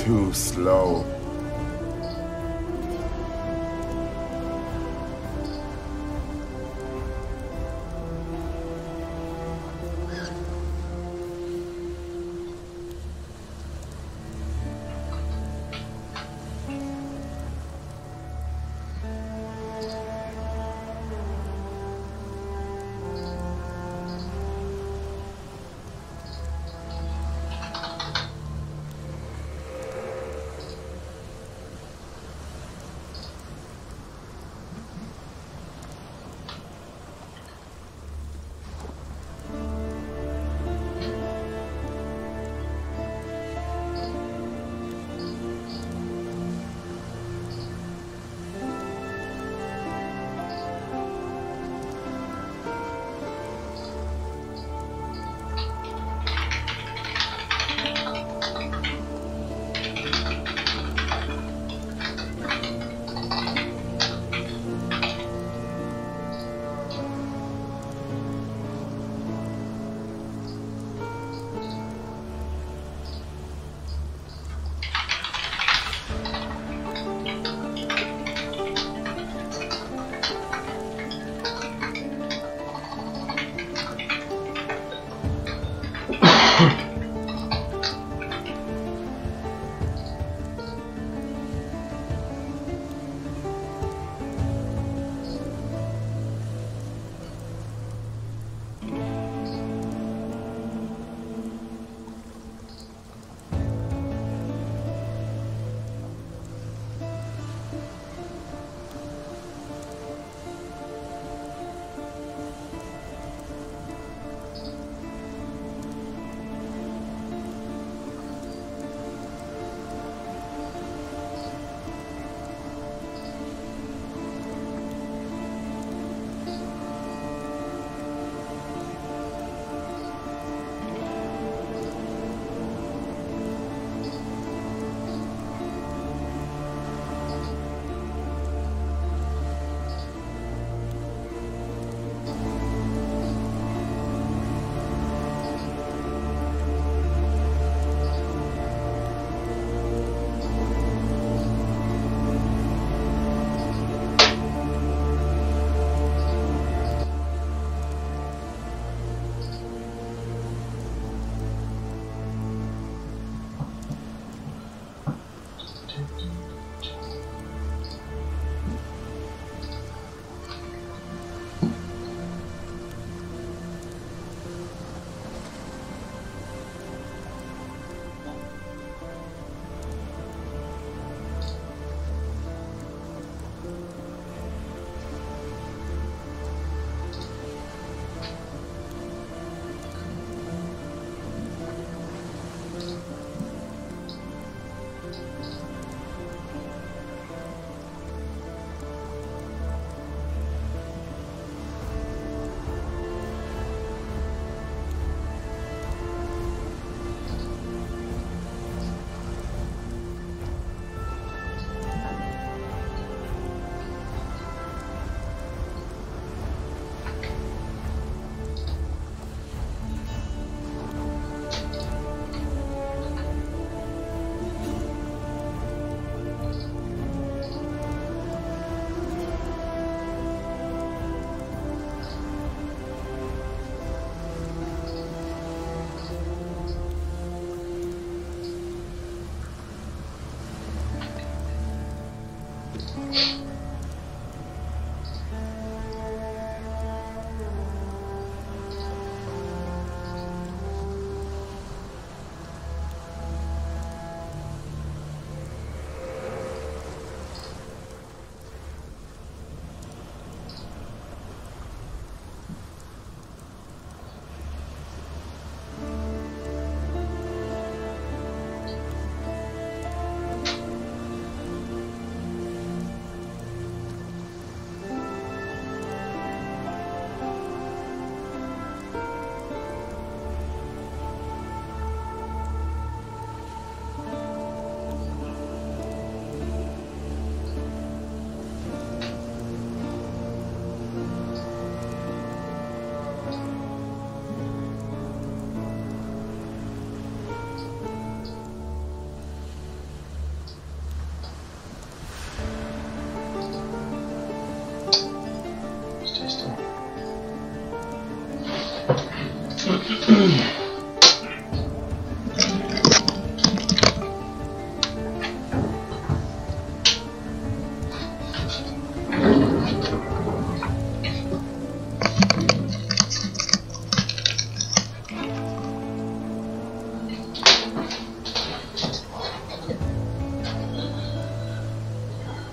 too slow.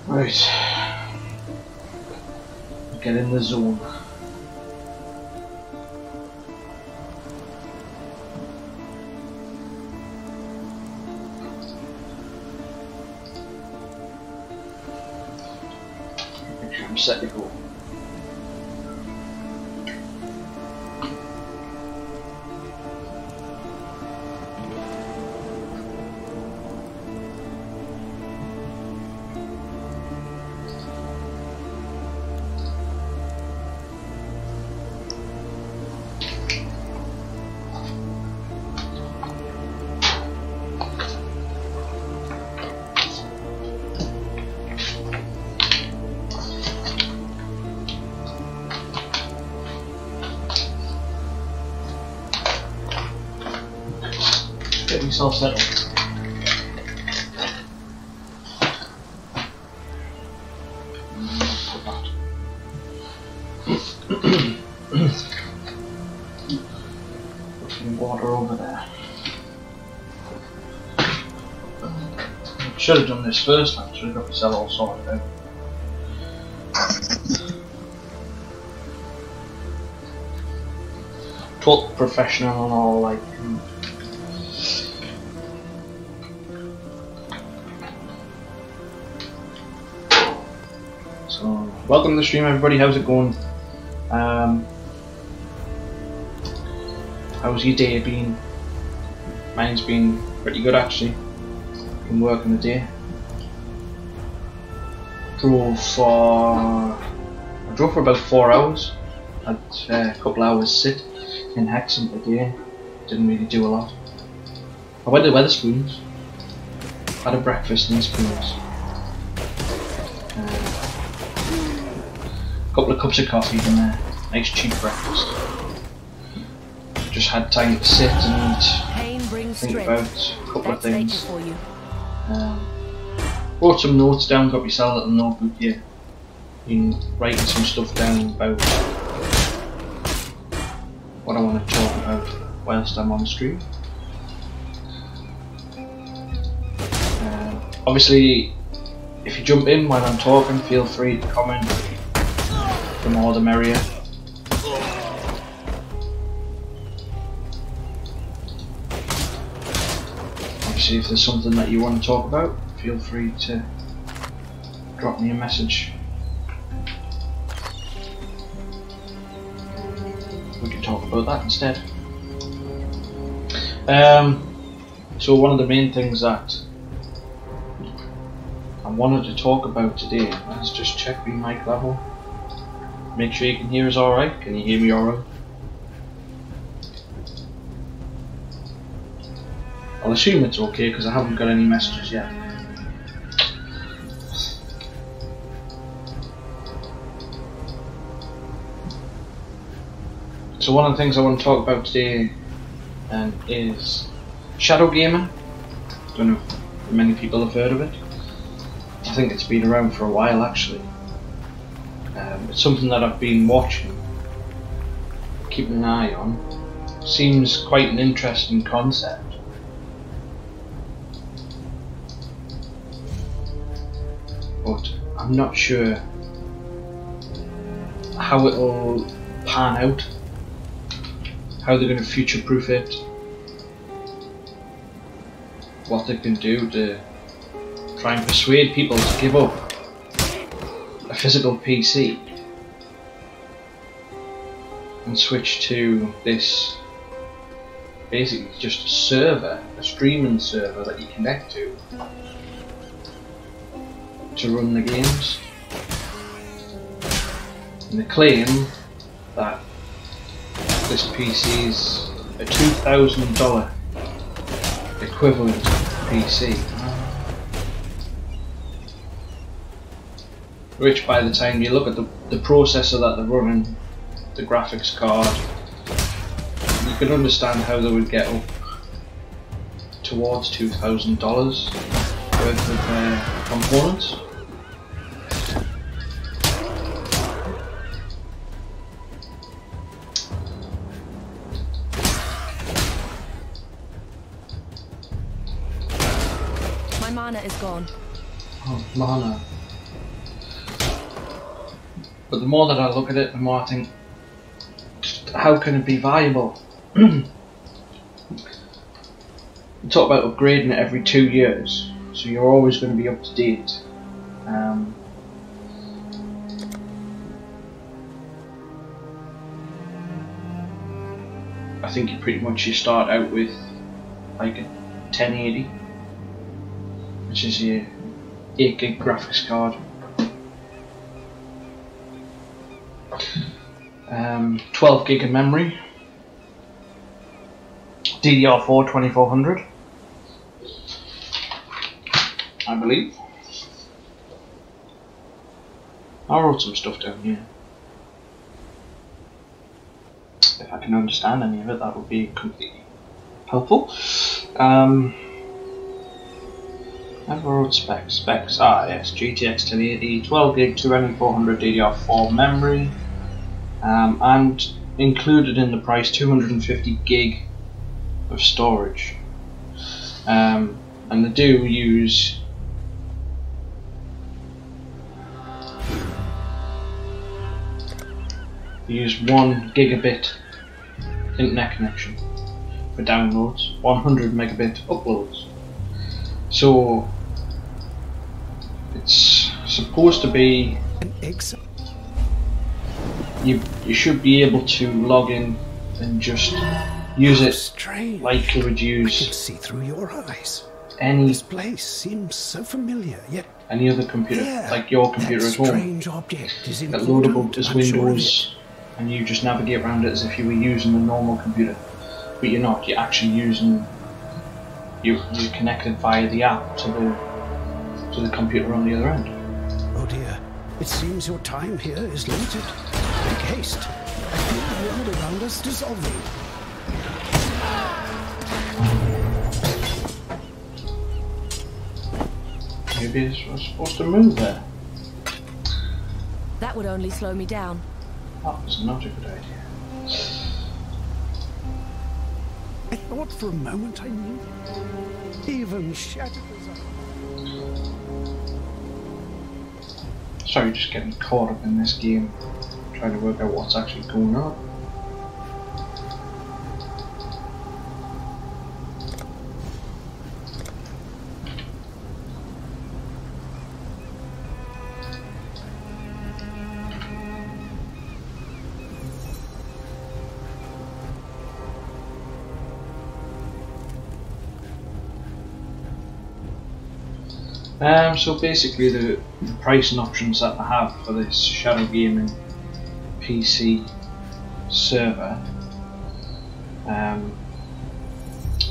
Right, get in the zone. Make sure I'm set to go. Get yourself settled. Put some water over there. Should have done this first time, should have got myself all sorted out. Talk professional and all, like. So, welcome to the stream, everybody. How's it going? How's your day been? Mine's been pretty good actually. Been working the day. I drove for about 4 hours. Had a couple hours sit in Hexham today. Didn't really do a lot. I went to Wetherspoons. Had a breakfast in Spoons. Couple of cups of coffee and a nice cheap breakfast. Just had time to sit and think about a couple of things. Wrote some notes down, got myself a little notebook here. Been writing some stuff down about what I want to talk about whilst I'm on stream. Obviously, if you jump in while I'm talking, feel free to comment. The more the merrier. Obviously, if there's something that you want to talk about, feel free to drop me a message. We can talk about that instead. So one of the main things that I wanted to talk about today, let's just check my mic level. Make sure you can hear us alright. Can you hear me alright? I'll assume it's okay because I haven't got any messages yet. So one of the things I want to talk about today is shadow gaming. Don't know if many people have heard of it. I think it's been around for a while actually. It's something that I've been watching, keeping an eye on. Seems quite an interesting concept. But I'm not sure how it'll pan out, how they're going to future-proof it, what they can do to try and persuade people to give up a physical PC and switch to this, basically just a server, a streaming server that you connect to run the games. And they claim that this PC is a $2,000 equivalent PC, which by the time you look at the processor that they're running, the graphics card, you could understand how they would get up towards $2,000 worth of components. My mana is gone. Oh, mana. But the more that I look at it, the more I think, how can it be viable? We talk about upgrading it every 2 years, so you're always going to be up to date. I think you start out with like a 1080, which is your 8 gig graphics card. 12 gig of memory, DDR4 2400, I believe. I wrote some stuff down here. If I can understand any of it, that would be completely helpful. I wrote specs. Yes, GTX 1080, 12 gig 2400 DDR4 memory. And included in the price 250 gig of storage, and they do use use 1 gigabit internet connection for downloads, 100 megabit uploads. So it's supposed to be an Exile. You should be able to log in and just use it strange. Like you would I can use see through your eyes. any This place seems so familiar, yet any other computer, like your computer at home. Strange object is That loadable important, as I'm sure of Windows, and you just navigate around it as if you were using a normal computer, but you're not. You're actually using. You're connected via the app to the computer on the other end. Oh dear, it seems your time here is limited. Make haste. I feel the world around us dissolving. Maybe we're supposed to move there. That would only slow me down. That was not a good idea. I thought for a moment I knew. Even shattered as I... Sorry, just getting caught up in this game, trying to work out what's actually going on. So basically the pricing options that I have for this Shadow Gaming PC server,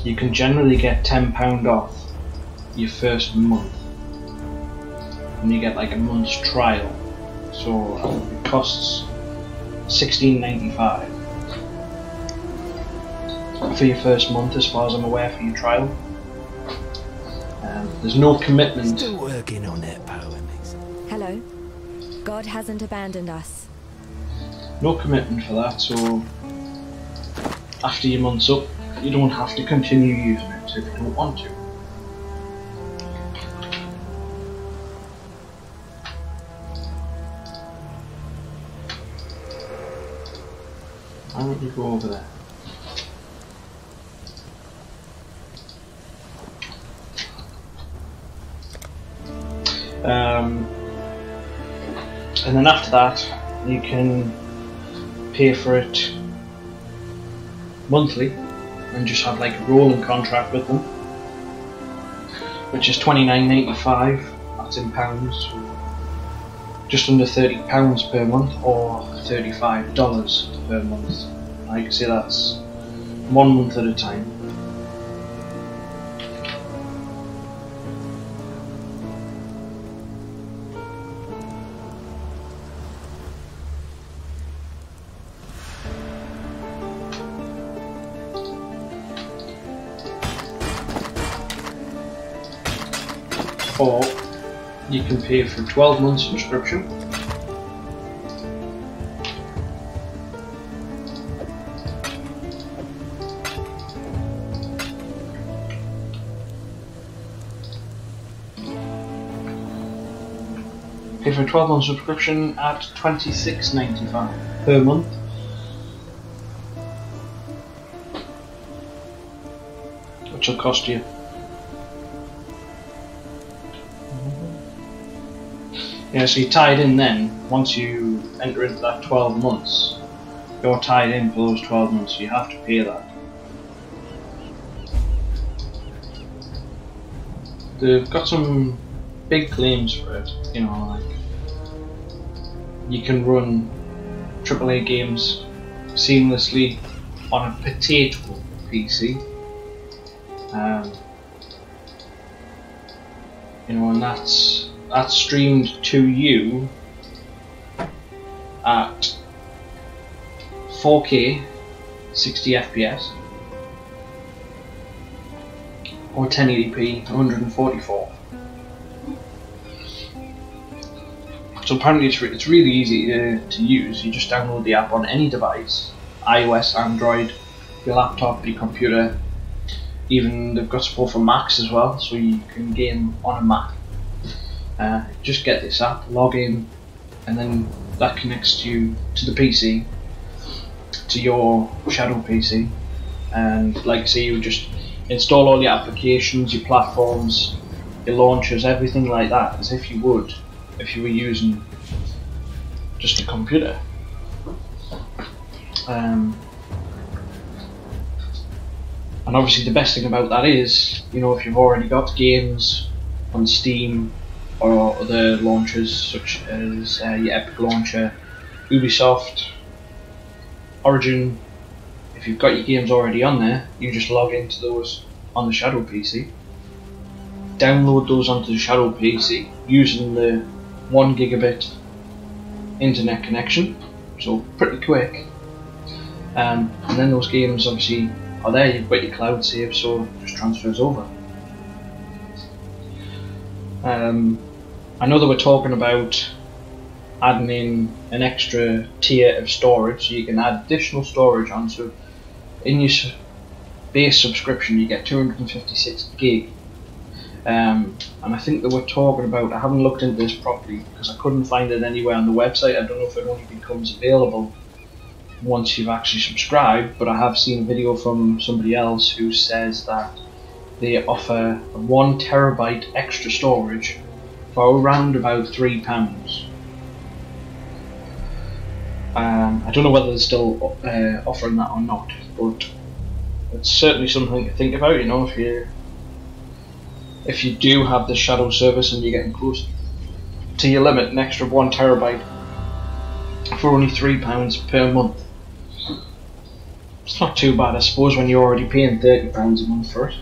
you can generally get £10 off your first month, and you get like a month's trial, so it costs $16.95 for your first month as far as I'm aware for your trial. There's no commitment. Still working on that poem. Hello. God hasn't abandoned us. No commitment for that, so after your month's up, you don't have to continue using it if you don't want to. Why don't you go over there? And then after that, you can pay for it monthly and just have like a rolling contract with them, which is £29.95. That's in pounds, so just under £30 per month, or $35 per month. Like I say, that's 1 month at a time. or you can pay for a 12-month subscription. Pay for a 12-month subscription at $26.95 per month. Which will cost you. Yeah, so you're tied in then. Once you enter into that 12 months, you're tied in for those 12 months, so you have to pay that. They've got some big claims for it, you know, like you can run AAA games seamlessly on a potato PC. You know, and that's streamed to you at 4K 60 FPS or 1080p 144. So apparently it's really easy to use. You just download the app on any device, iOS, Android, your laptop, your computer. Even they've got support for Macs as well, so you can game on a Mac. Just get this app, log in, and then that connects you to the PC, to your Shadow PC. And like I say, you just install all your applications, your platforms, your launchers, everything like that, as if you would if you were using just a computer. And obviously the best thing about that is, you know, if you've already got games on Steam or other launchers such as your Epic launcher, Ubisoft, Origin, if you've got your games already on there, you just log into those on the Shadow PC, download those onto the Shadow PC using the 1 gigabit internet connection, so pretty quick. And then those games obviously are there, you've got your cloud save, so it just transfers over. I know that we're talking about adding in an extra tier of storage, so you can add additional storage on. So in your base subscription you get 256 gig. And I think that we're talking about, I haven't looked into this properly because I couldn't find it anywhere on the website. I don't know if it only becomes available once you've actually subscribed, but I have seen a video from somebody else who says that they offer 1 terabyte extra storage for around about £3. I don't know whether they're still offering that or not, but it's certainly something to think about. You know, if you do have the Shadow service and you're getting close to your limit, an extra 1 terabyte for only £3 per month. It's not too bad, I suppose, when you're already paying £30 a month for it.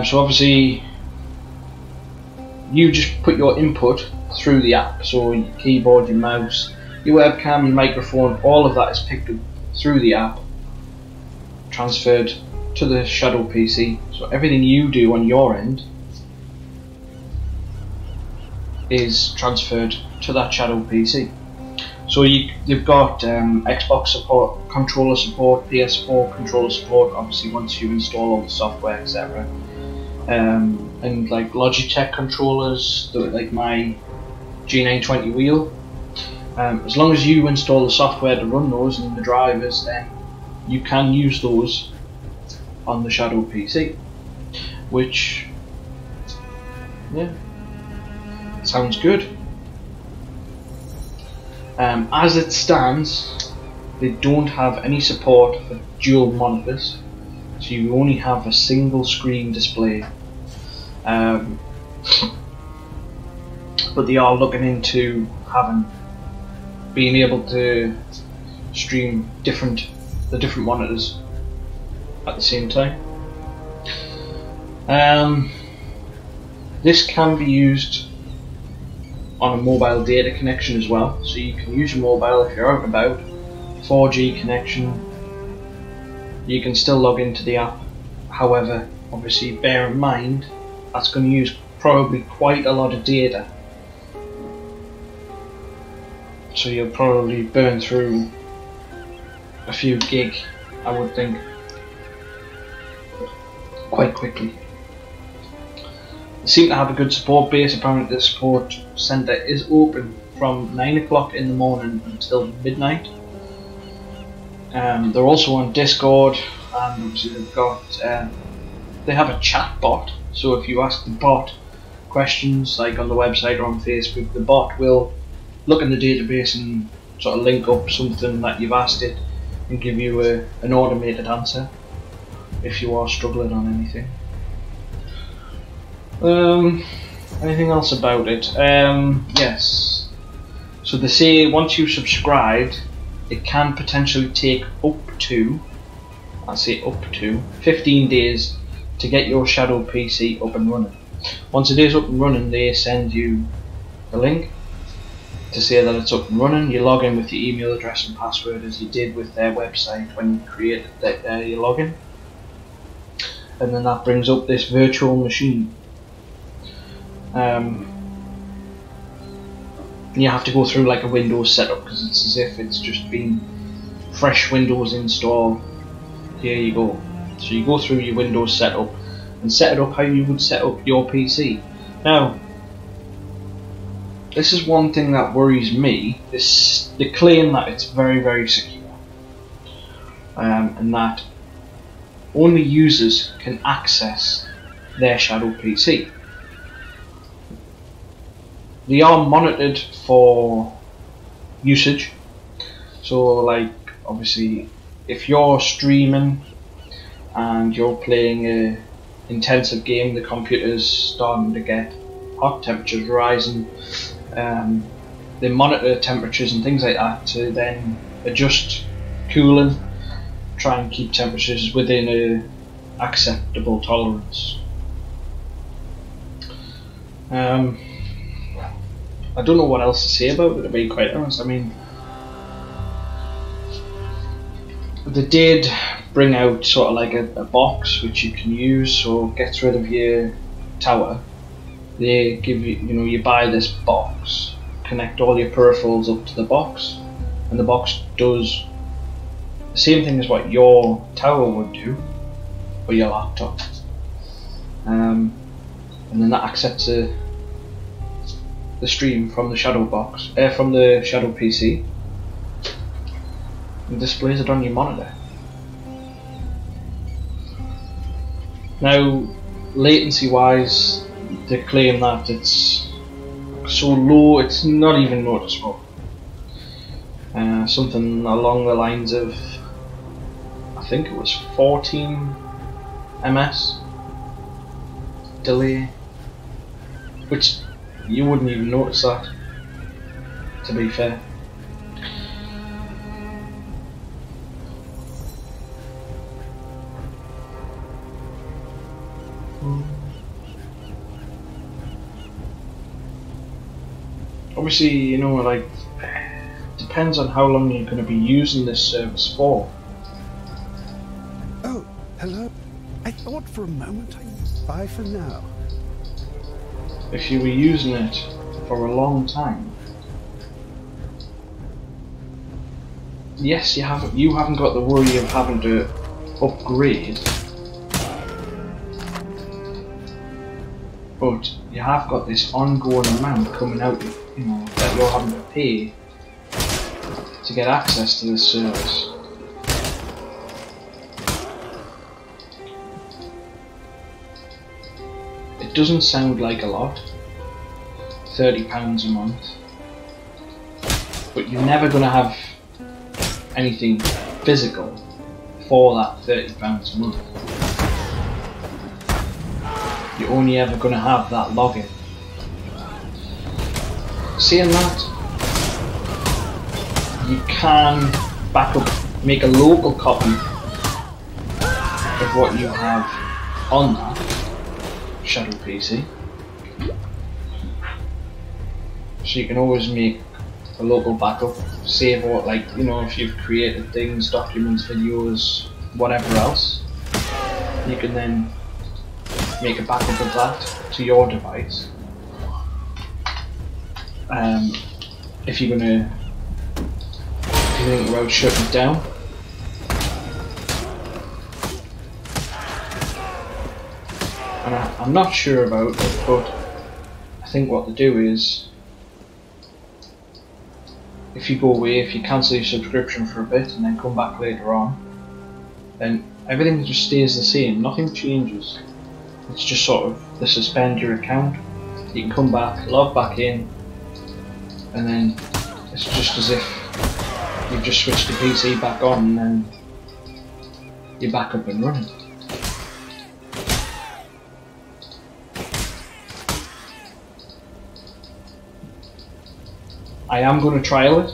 So obviously you just put your input through the app, so your keyboard, your mouse, your webcam, your microphone, all of that is picked up through the app, transferred to the Shadow PC. So everything you do on your end is transferred to that Shadow PC. So you've got Xbox support, controller support, PS4 controller support, obviously once you install all the software, etc. And like Logitech controllers, like my G920 wheel. As long as you install the software to run those and the drivers, then you can use those on the Shadow PC, which, yeah, sounds good. As it stands, they don't have any support for dual monitors, so you only have a single screen display. But they are looking into being able to stream the different monitors at the same time. This can be used on a mobile data connection as well, so you can use your mobile if you're out and about, 4G connection, you can still log into the app, However, obviously bear in mind that's going to use probably quite a lot of data, so you'll probably burn through a few gig, I would think, quite quickly. They seem to have a good support base. Apparently the support centre is open from 9 o'clock in the morning until midnight. They're also on Discord, and obviously they've got they have a chat bot, so if you ask the bot questions like on the website or on Facebook, the bot will look in the database and sort of link up something that you've asked it and give you an automated answer if you are struggling on anything. Anything else about it? Yes. So they say once you've subscribed, it can potentially take up to, I say up to, 15 days to get your Shadow PC up and running. Once it is up and running, they send you a link to say that it's up and running. You log in with your email address and password as you did with their website when you created your login, and then that brings up this virtual machine. You have to go through like a Windows setup because it's as if it's just been fresh Windows installed. Here you go. So you go through your Windows setup and set it up how you would set up your PC. Now, this is one thing that worries me. The claim that it's very, very secure, and that only users can access their Shadow PC. They are monitored for usage, so like obviously if you're streaming and you're playing a intensive game, the computer's starting to get hot, temperatures rising, they monitor temperatures and things like that to then adjust cooling, try and keep temperatures within a acceptable tolerance. I don't know what else to say about it, to be quite honest. I mean, they did bring out sort of like a box which you can use, so it gets rid of your tower. They give you, you buy this box, connect all your peripherals up to the box, and the box does the same thing as what your tower would do, or your laptop. And then that accepts the stream from the Shadow box, from the Shadow PC, and displays it on your monitor. Now, latency wise, they claim that it's so low it's not even noticeable. Something along the lines of, I think it was 14 ms delay, which you wouldn't even notice that, to be fair. Obviously, like, depends on how long you're going to be using this service for. Oh, hello. I thought for a moment bye for now. If you were using it for a long time, yes, you haven't got the worry of having to upgrade, but you have got this ongoing amount coming out, that you're having to pay to get access to this service. It doesn't sound like a lot, £30 a month, but you're never going to have anything physical for that £30 a month. You're only ever going to have that login. Saying that, you can make a local copy of what you have on that Shadow PC, so you can always make a local backup, save what, like, if you've created things, documents, videos, whatever else, You can then make a backup of that to your device. If you're gonna, if you think about shutting it down. And I'm not sure about it, but I think what they do is, if you go away, if you cancel your subscription for a bit and then come back later on, then everything just stays the same, nothing changes. It's just sort of, they suspend your account, you can come back, log back in, and then it's just as if you've just switched the PC back on and then you're back up and running. I am going to trial it.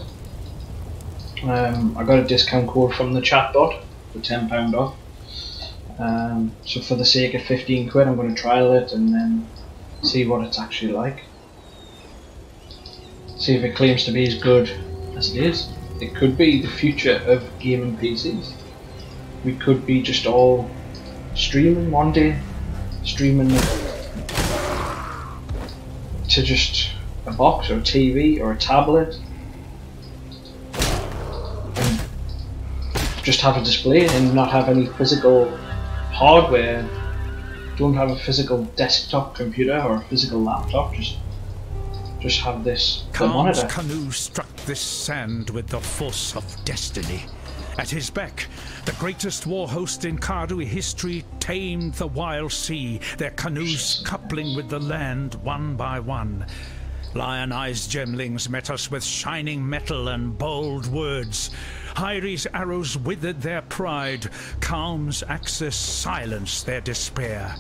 I got a discount code from the chatbot for £10 off. So for the sake of 15 quid, I'm going to trial it and then see what it's actually like. See if it claims to be as good as it is. It could be the future of gaming PCs. We could be just all streaming one day, streaming to just a box or a TV or a tablet, and just have a display and not have any physical hardware. Don't have a physical desktop computer or a physical laptop, just have this monitor. Khan's canoe struck this sand with the force of destiny. At his beck, the greatest war host in Karui history tamed the wild sea, their canoes coupling with the land one by one. Lion-eyed gemlings met us with shining metal and bold words. Hyri's arrows withered their pride. Calm's axis silenced their despair.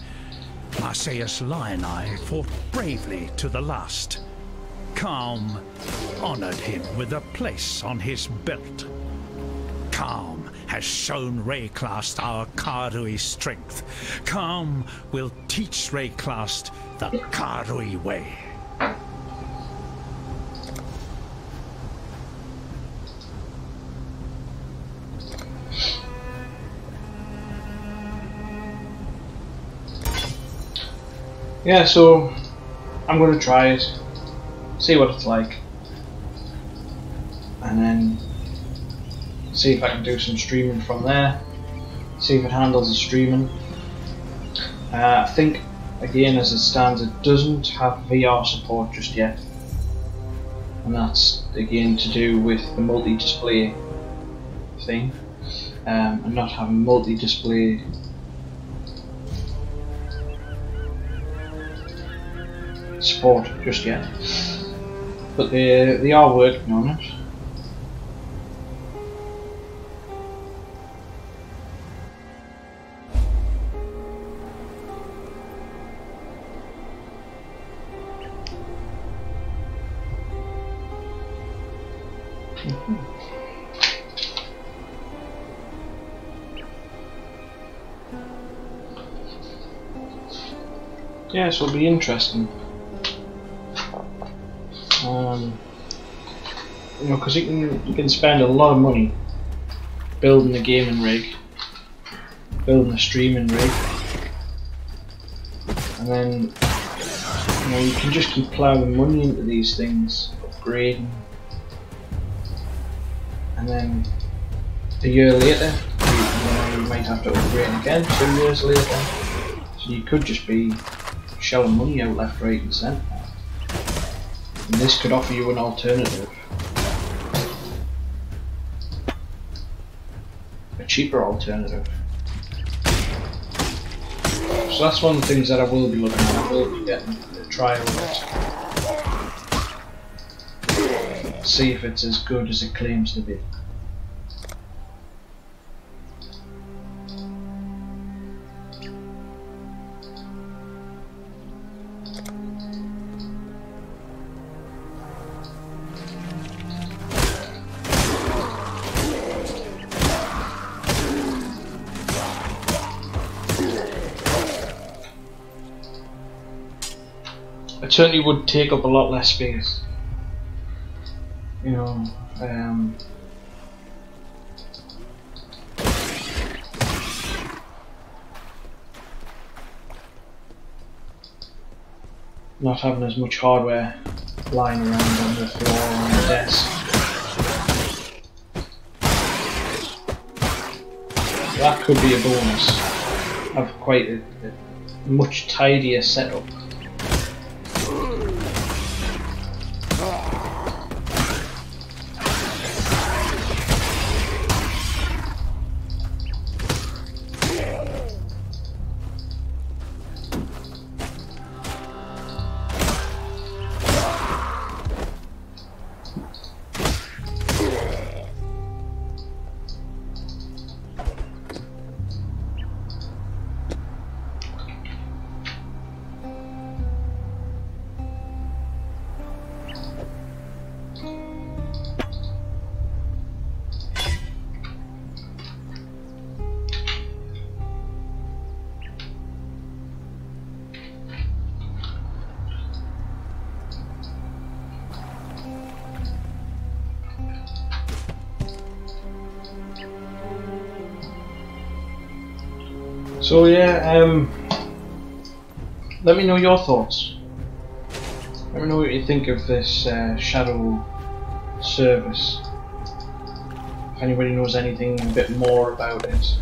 Marseilles Lion-eye fought bravely to the last. Calm honored him with a place on his belt. Calm has shown Rayclast our Karui strength. Calm will teach Rayclast the Karui way. Yeah, so I'm going to try it, see what it's like, and then see if I can do some streaming from there, see if it handles the streaming. I think, again, as it stands, it doesn't have VR support just yet, and that's again to do with the multi-display thing, and not having multi-display support just yet, but they are working on it. Yeah, so it'll be interesting. You know, because you can spend a lot of money building a gaming rig, building a streaming rig, and then you know you can just keep ploughing money into these things, upgrading, and then a year later you might have to upgrade again. 2 years later, so you could just be shelling money out left, right, and centre. And this could offer you an alternative, a cheaper alternative. So that's one of the things that I will be looking at. I will be getting a trial of it. See if it's as good as it claims to be. It certainly would take up a lot less space, you know. not having as much hardware lying around on the floor or on the desk. That could be a bonus. Have quite a much tidier setup. So yeah, let me know your thoughts. Let me know what you think of this Shadow service. If anybody knows anything a bit more about it,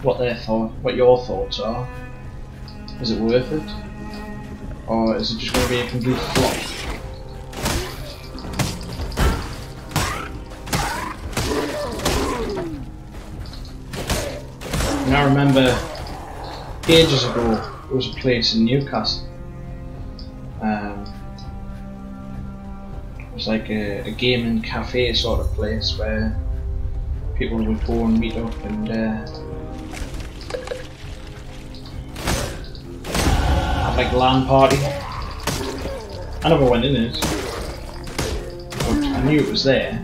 what your thoughts are. Is it worth it, or is it just going to be a complete flop? And I remember ages ago there was a place in Newcastle. It was like a gaming cafe sort of place where people would go and meet up and have like a LAN party. I never went in it, but I knew it was there.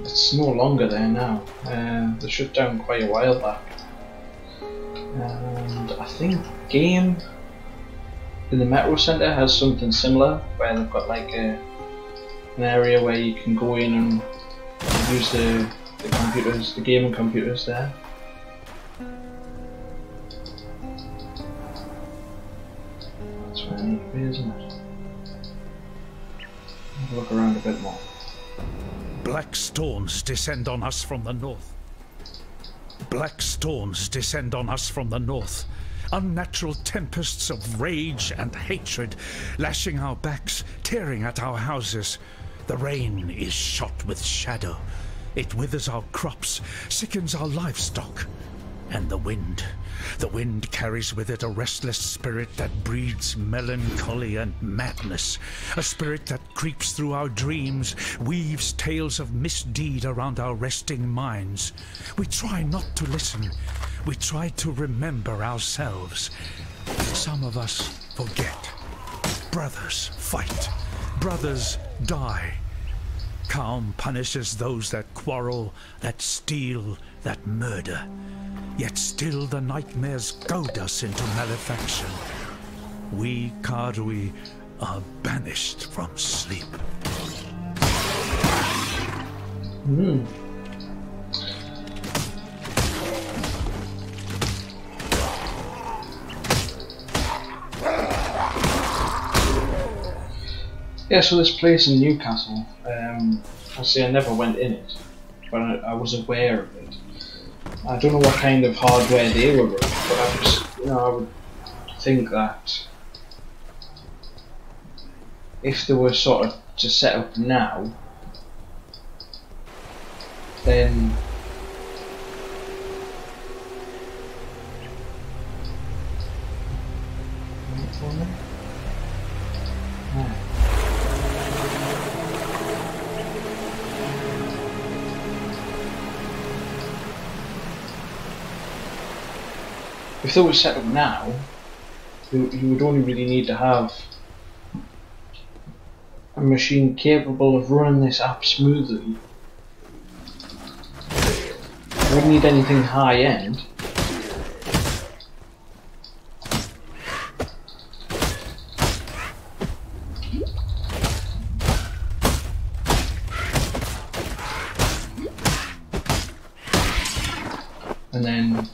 It's no longer there now. They shut down quite a while back, and I think Game in the Metro Centre has something similar, where they've got like an area where you can go in and use the computers, the gaming computers there. That's where I need to be, isn't it? Have a look around a bit more. Black storms descend on us from the north. Black storms descend on us from the north. Unnatural tempests of rage and hatred, lashing our backs, tearing at our houses. The rain is shot with shadow. It withers our crops, sickens our livestock. And the wind carries with it a restless spirit that breeds melancholy and madness. A spirit that creeps through our dreams, weaves tales of misdeed around our resting minds. We try not to listen. We try to remember ourselves. Some of us forget. Brothers fight. Brothers die. Calm punishes those that quarrel, that steal, that murder. Yet still the nightmares goad us into malefaction. We Kardui are banished from sleep. Yeah, so this place in Newcastle, I never went in it, but I was aware of it. I don't know what kind of hardware they were running, but I would think that if they were sort of to set up now, then if they were set up now, you would only really need to have a machine capable of running this app smoothly. You wouldn't need anything high end. And then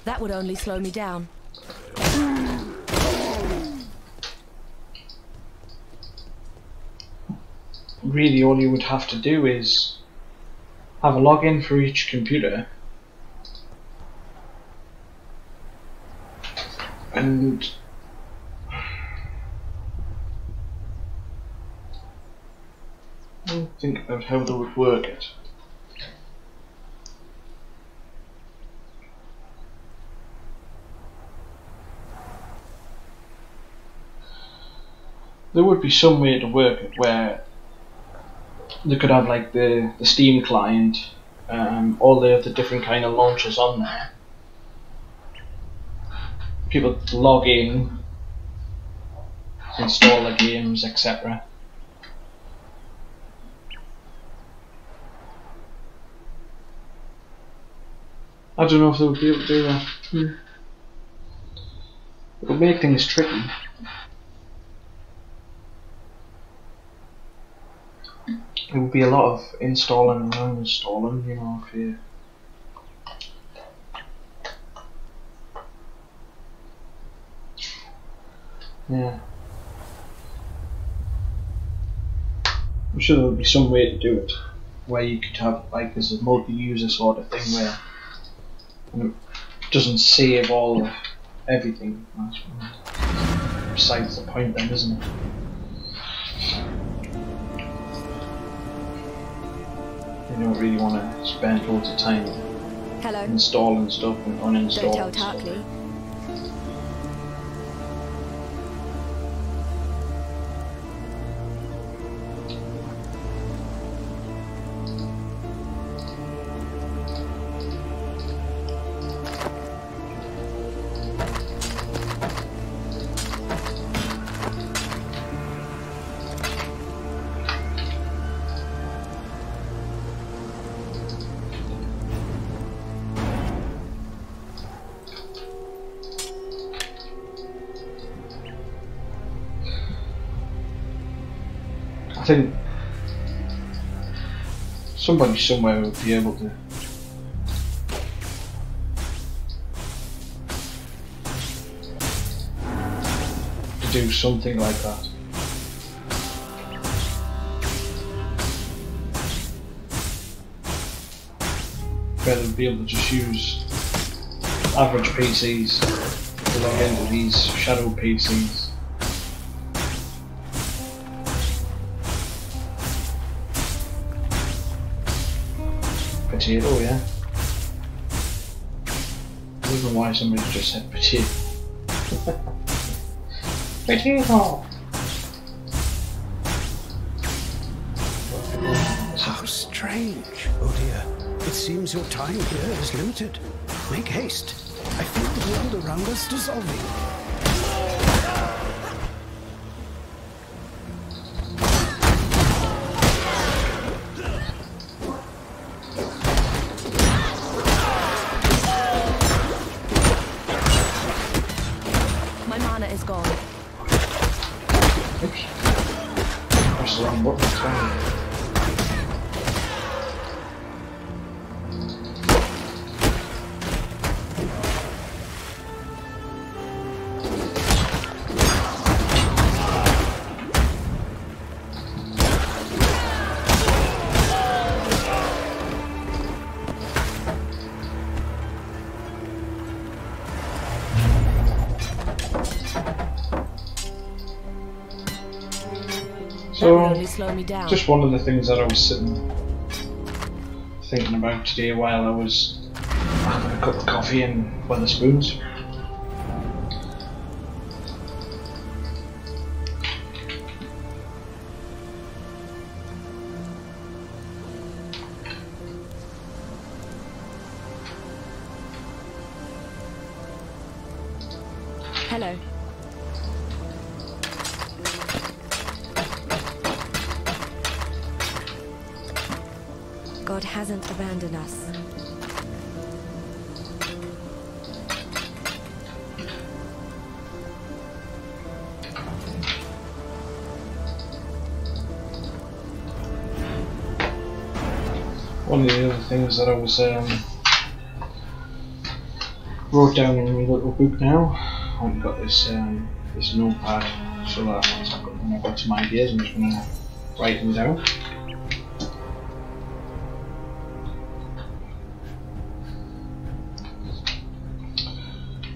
That would only slow me down. Really, all you would have to do is have a login for each computer, and think about how they would work it. There would be some way to work it where they could have like the Steam client, all the different kind of launchers on there. People log in, install the games, etc. I don't know if they would be able to do that. It would make things tricky. It would be a lot of installing and uninstalling, you know, if you... Yeah. I'm sure there would be some way to do it, where you could have, like, there's a multi-user sort of thing where it doesn't save all of everything. Besides the point then, isn't it? You don't really want to spend loads of time installing stuff and uninstalling Don't tell stuff. Tarkley. I think somebody somewhere would be able to do something like that. Better be able to just use average PCs to log into these shadow PCs. Potato, yeah. I don't know why somebody just said potato. Potato! How strange. Oh dear. It seems your time here is limited. Make haste. I feel the world around us dissolving. My mana is gone. Oops. Press the wrong button, it's fine. That would only slow me down. Just one of the things that I was thinking about today while I was having a cup of coffee and Wetherspoons. Hello. God hasn't abandoned us. One of the other things that I was wrote down in my little book now. I've got this this notepad, so that when I've got some ideas, I'm just going to write them down.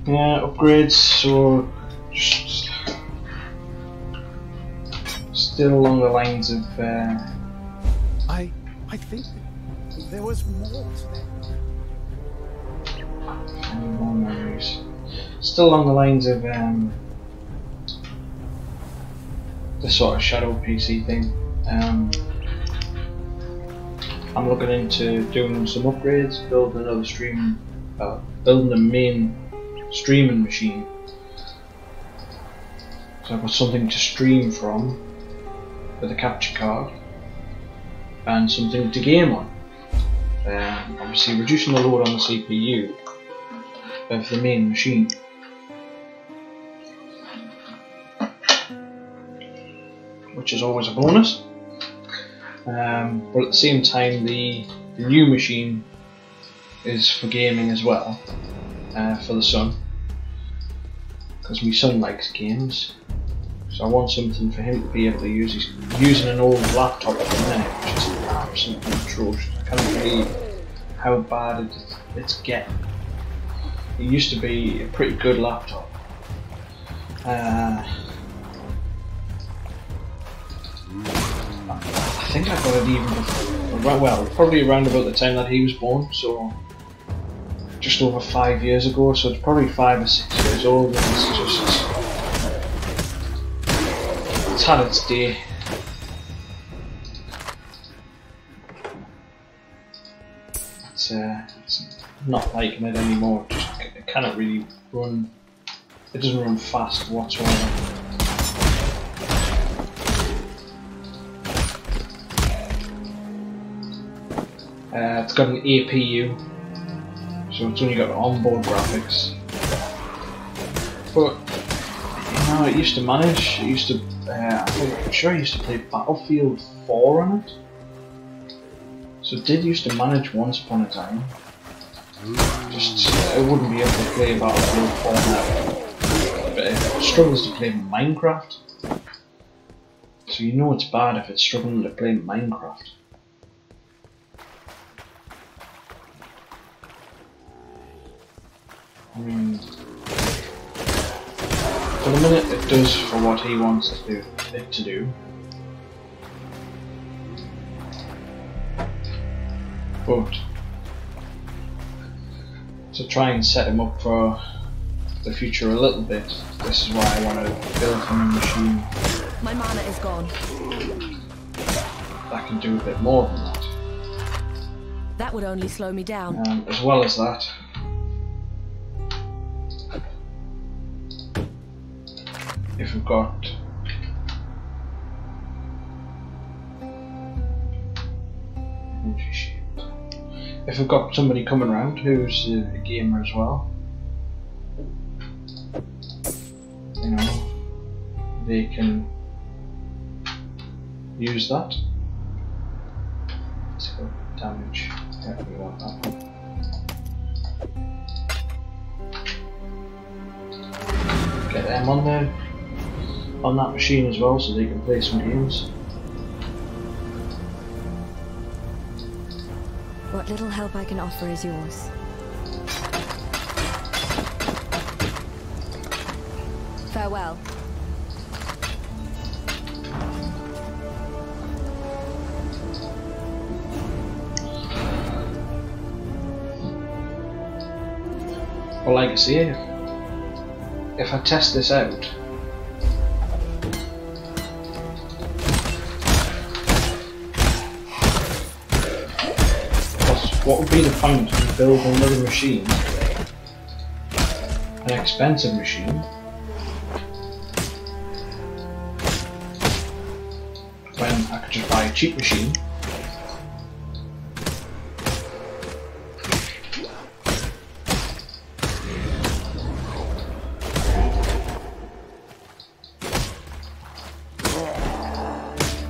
Yeah, upgrades. So just still along the lines of. I think there was more to that. More memories. Still along the lines of the sort of shadow PC thing. I'm looking into doing some upgrades, building another building a main streaming machine. So I've got something to stream from with a capture card and something to game on. Obviously reducing the load on the CPU of the main machine. Which is always a bonus. But at the same time the new machine is for gaming as well, for the son. Because my son likes games. So I want something for him to be able to use. He's using an old laptop at the minute, which is absolutely atrocious. I can't believe how bad it's getting. It used to be a pretty good laptop. I think I got it even before, well, probably around about the time that he was born, so just over 5 years ago, so it's probably 5 or 6 years old, and it's had its day. It's not liking it anymore. It cannot really run. It doesn't run fast whatsoever. It's got an APU, so it's only got onboard graphics. But you know, it used to manage. It used to. I'm sure I used to play Battlefield 4 on it. So it did used to manage once upon a time. Just it wouldn't be able to play Battlefield 4 now. But it struggles to play Minecraft. So you know it's bad if it's struggling to play Minecraft. I mean, for the minute it does for what he wants it to do. But to try and set him up for the future a little bit, this is why I want to build him a machine. My mana is gone. That can do a bit more than that. That would only slow me down. As well as that, if we've got somebody coming around who's a gamer as well, you know, they can use that. Let's go damage. Yeah, we want that one. Get them on there, on that machine as well, so they can play some games. What little help I can offer is yours. Farewell. Well, like I say, if I test this out, what would be the point of building another machine, an expensive machine, when I could just buy a cheap machine?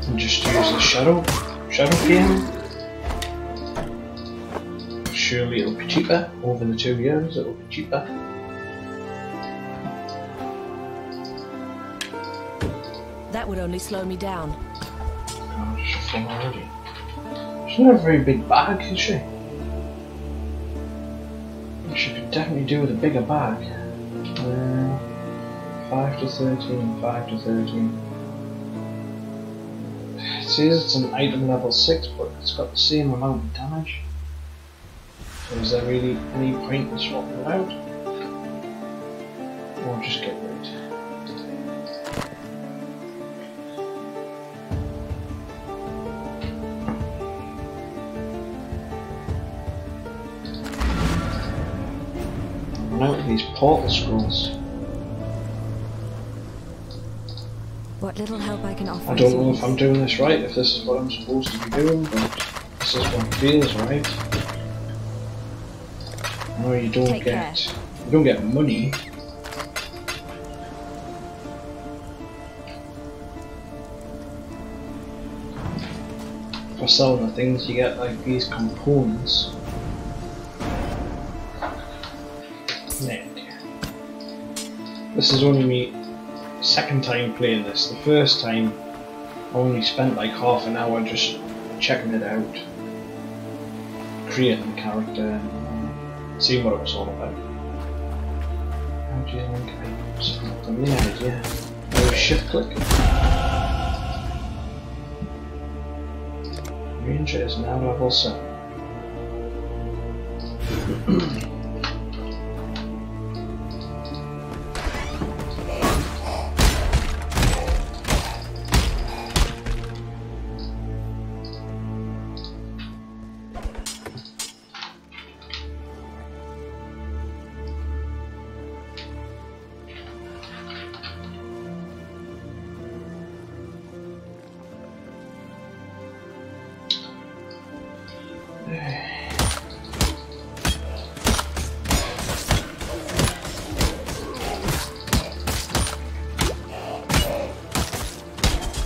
And just use the shadow game. surely it'll be cheaper over the 2 years. It'll be cheaper. That would only slow me down. Oh, she's full already. She's not a very big bag, is she? She could definitely do with a bigger bag. 5 to 13, 5 to 13. It says it's an item level 6, but it's got the same amount of damage. So is there really any point in swapping it out? Or just get rid? Out of these portal scrolls. What little help I can offer. I don't know if I'm doing this right, if this is what I'm supposed to be doing, but this is what feels right. I know you don't get money. For selling the things, you get like these components. This is only me second time playing this. The first time I only spent like half an hour just checking it out, creating the character and seeing what it was all about. How do you link items? Yeah. Shift click. Ranger is now level 7.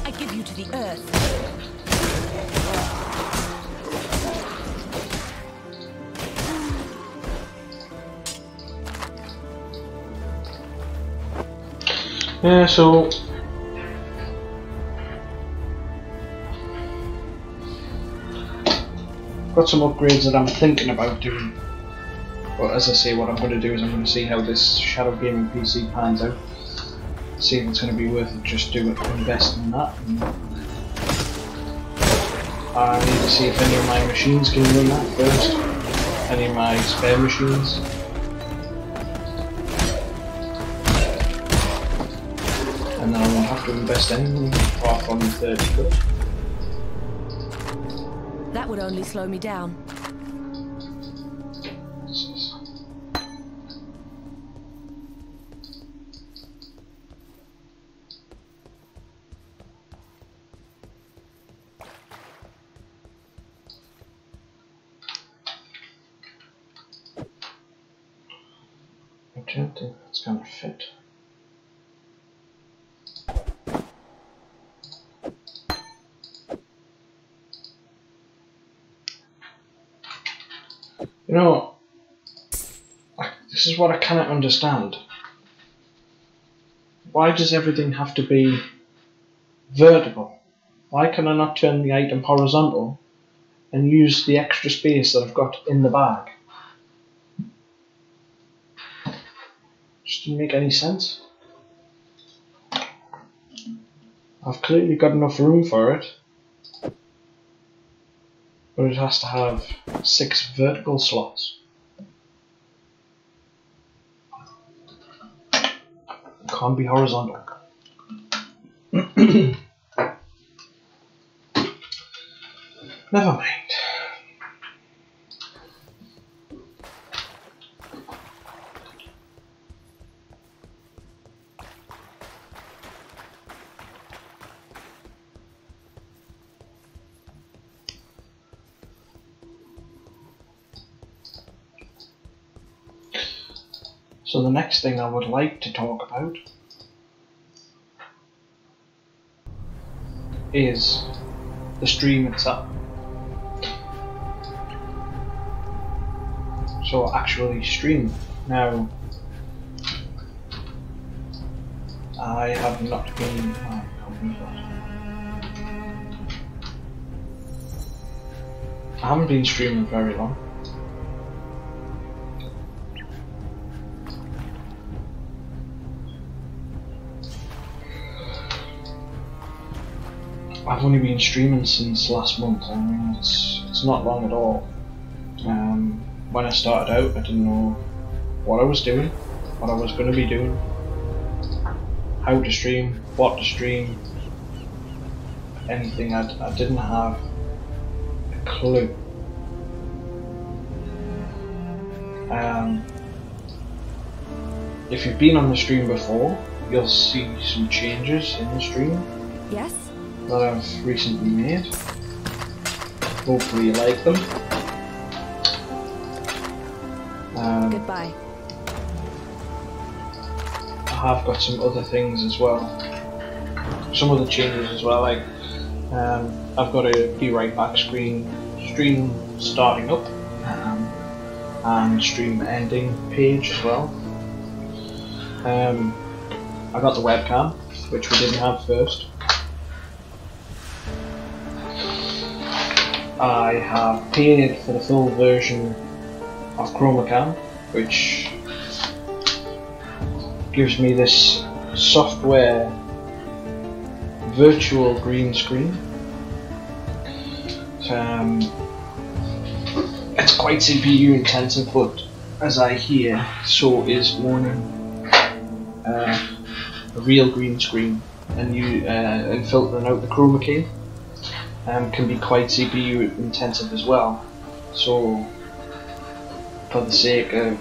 I give you to the earth. Yeah, so got some upgrades that I'm thinking about doing, but as I say, what I'm going to do is I'm going to see how this Shadow Gaming PC pans out, see if it's going to be worth it just to invest in that. I need to see if any of my machines can run that first, any of my spare machines. And then I won't have to invest anything apart from 30 quid. That would only slow me down. I don't think that's going to fit. You know, this is what I cannot understand. Why does everything have to be vertical? Why can I not turn the item horizontal and use the extra space that I've got in the bag? Just didn't make any sense. I've clearly got enough room for it, but it has to have 6 vertical slots. It can't be horizontal. Never mind. So the next thing I would like to talk about is the stream itself. So actually stream. Now, I have not been. I haven't been streaming very long. I've only been streaming since last month. I mean, it's not long at all. When I started out, I didn't know what I was doing, what I was going to be doing, how to stream, what to stream, anything. I didn't have a clue. If you've been on the stream before, you'll see some changes in the stream. Yes? That I've recently made. Hopefully you like them. Goodbye. I have got some other things as well. Some other changes as well, like I've got a be right back stream starting up and stream ending page as well. I got the webcam, which we didn't have first. I have paid for the full version of ChromaCam, which gives me this software virtual green screen. It's quite CPU intensive, but as I hear, so is owning a real green screen and filtering out the chroma key. Can be quite CPU intensive as well. So for the sake of,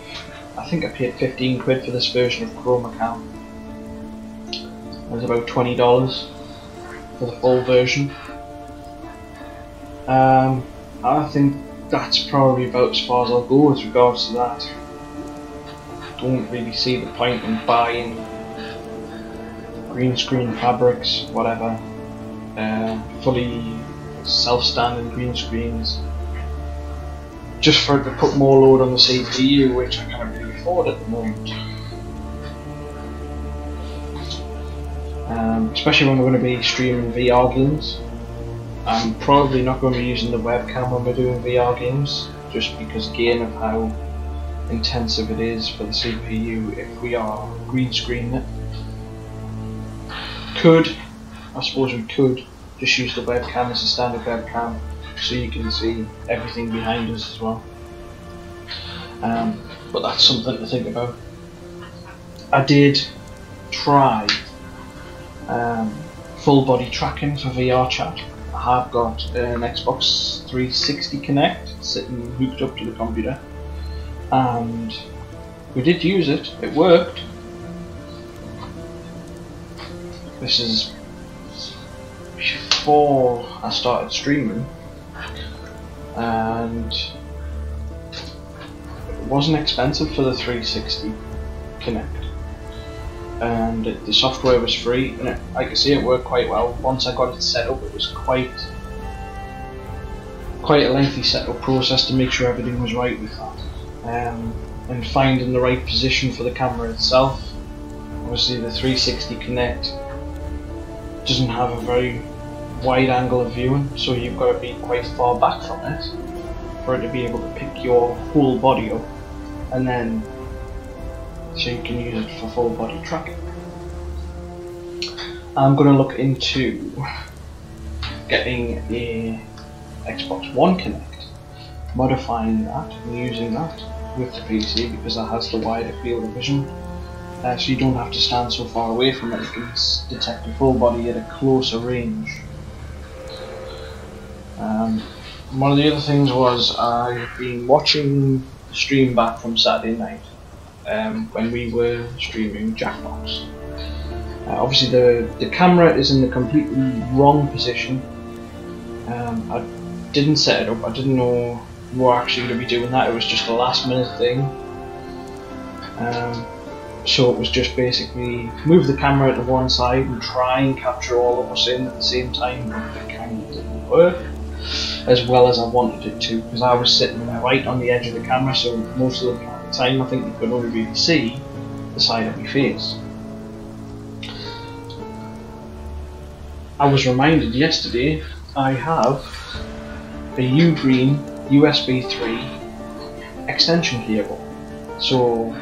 I think I paid 15 quid for this version of ChromaCam. It was about $20 for the full version. I think that's probably about as far as I'll go with regards to that. Don't really see the point in buying green screen fabrics, whatever, fully self-standing green screens, just for it to put more load on the CPU, which I can't really afford at the moment. Especially when we're going to be streaming VR games. I'm probably not going to be using the webcam when we're doing VR games, just because again of how intensive it is for the CPU if we are green screening it. I suppose we could just use the webcam as a standard webcam so you can see everything behind us as well. But that's something to think about. I did try full body tracking for VR chat. I have got an Xbox 360 Connect sitting hooked up to the computer, and we did use it. It worked. This is before I started streaming, and it wasn't expensive for the 360 Connect, and the software was free, and like I say, it worked quite well. Once I got it set up, it was quite a lengthy setup process to make sure everything was right with that, and finding the right position for the camera itself. Obviously the 360 Connect doesn't have a very wide angle of viewing, so you've got to be quite far back from it for it to be able to pick your whole body up, and then so you can use it for full body tracking. I'm going to look into getting a Xbox One Connect, modifying that and using that with the PC because that has the wider field of vision, so you don't have to stand so far away from it. You can detect your full body at a closer range. One of the other things was I've been watching the stream back from Saturday night when we were streaming Jackbox. Obviously the camera is in the completely wrong position. I didn't set it up, I didn't know we were actually going to be doing that, it was just a last minute thing. So it was just basically move the camera to one side and try and capture all of us in at the same time, but it kind of didn't work. as well as I wanted it to, because I was sitting right on the edge of the camera, so most of the time I think you could only really see the side of my face. I was reminded yesterday I have a U-Green USB 3 extension cable, so,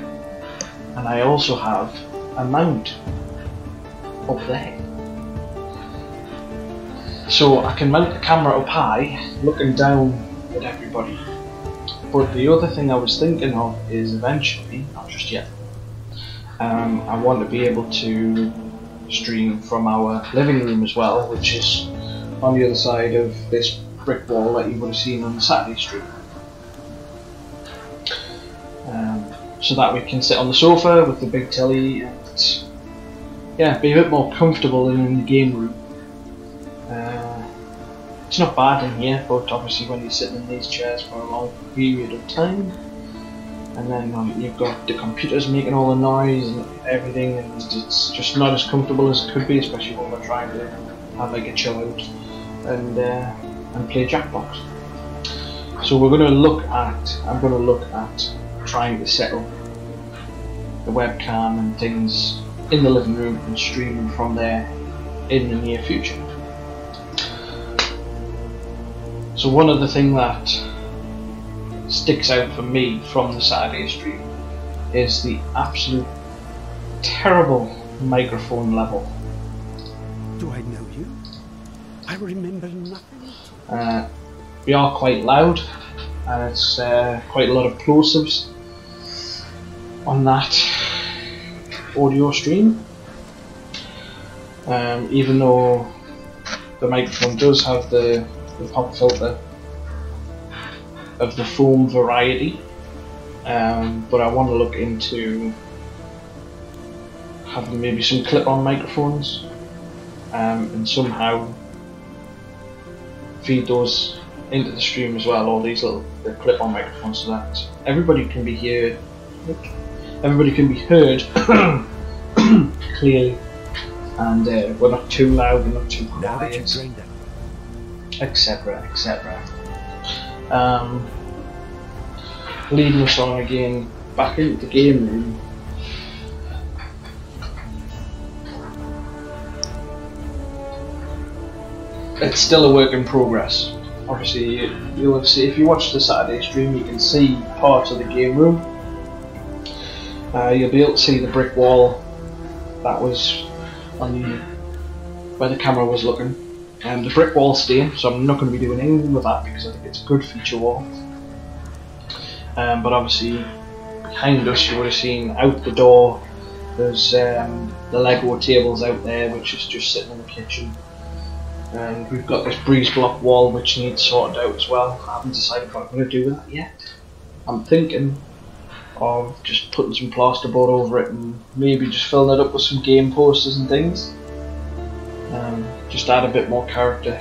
and I also have a mount up there, so I can mount the camera up high looking down at everybody. But the other thing I was thinking of is eventually, not just yet, I want to be able to stream from our living room as well, which is on the other side of this brick wall that you would have seen on the Saturday stream. So that we can sit on the sofa with the big telly and yeah, be a bit more comfortable than in the game room. It's not bad in here, but obviously when you're sitting in these chairs for a long period of time, and then you've got the computers making all the noise and everything, and it's just not as comfortable as it could be, especially when we're trying to have like a chill out and play Jackbox. So I'm going to look at trying to set up the webcam and things in the living room and streaming from there in the near future. So one of the things that sticks out for me from the Saturday stream is the absolute terrible microphone level. Do I know you? I remember nothing. We are quite loud, and it's quite a lot of plosives on that audio stream. Even though the microphone does have the pop filter of the foam variety, but I want to look into having maybe some clip-on microphones and somehow feed those into the stream as well, all these little clip-on microphones, so that everybody can be heard clearly, and we're not too loud, we're not too quiet, etc, etc. Leading us on again back into the game room. It's still a work in progress. Obviously, you'll have seen, if you watch the Saturday stream, you can see parts of the game room. You'll be able to see the brick wall that was on where the camera was looking. The brick wall staying, so I'm not going to be doing anything with that because I think it's a good feature wall. But obviously, behind us you would have seen out the door, there's the Lego tables out there, which is just sitting in the kitchen. And we've got this breeze block wall which needs sorted out as well. I haven't decided what I'm going to do with that yet. I'm thinking of just putting some plasterboard over it and maybe just filling it up with some game posters and things. Just add a bit more character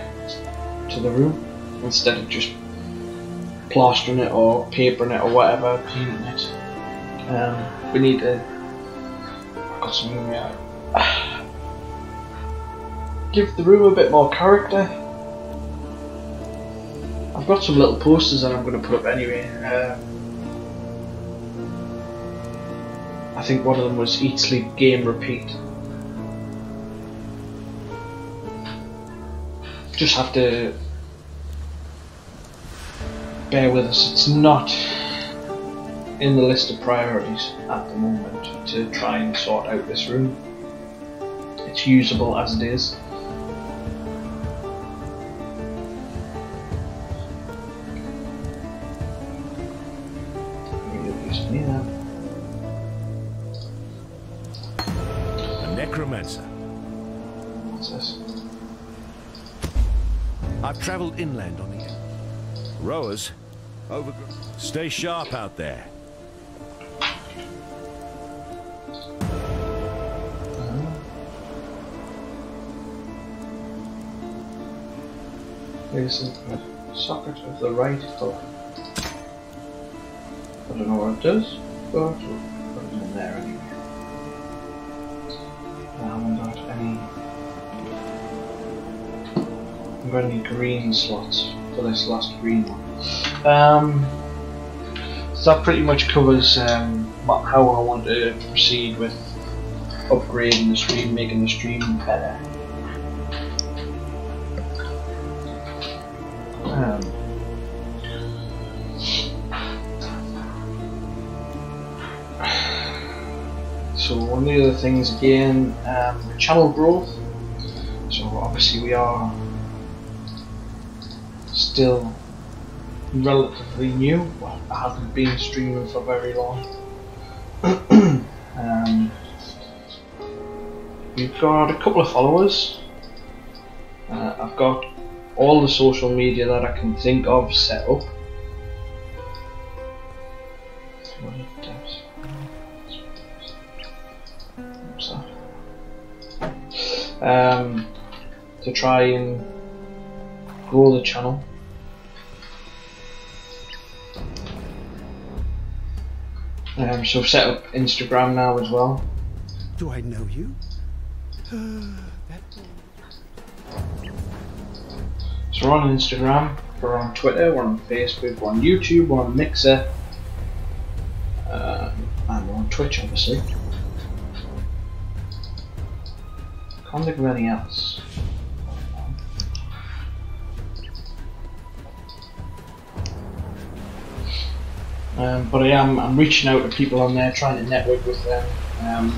to the room instead of just plastering it or papering it or whatever, painting it. We need to. I've got something here. Give the room a bit more character. I've got some little posters that I'm going to put up anyway. I think one of them was Eat, Sleep, Game, Repeat. Just have to bear with us. It's not in the list of priorities at the moment to try and sort out this room. It's usable as it is. A necromancer. What's this? I've travelled inland on the rowers. Stay sharp out there. There's the socket of the right hook. I don't know what it does, but we'll put it in there anyway. I haven't got any green slots. for this last green one. So that pretty much covers how I want to proceed with upgrading the stream, making the stream better. So one of the other things again, channel growth. So obviously we are still relatively new. Well, I haven't been streaming for very long. We've got a couple of followers. I've got all the social media that I can think of set up. To try and grow the channel. So I've set up Instagram now as well. Do I know you? So we're on Instagram, we're on Twitter, we're on Facebook, we're on YouTube, we're on Mixer, and we're on Twitch obviously. Can't think of anything else. But I'm reaching out to people on there, trying to network with them,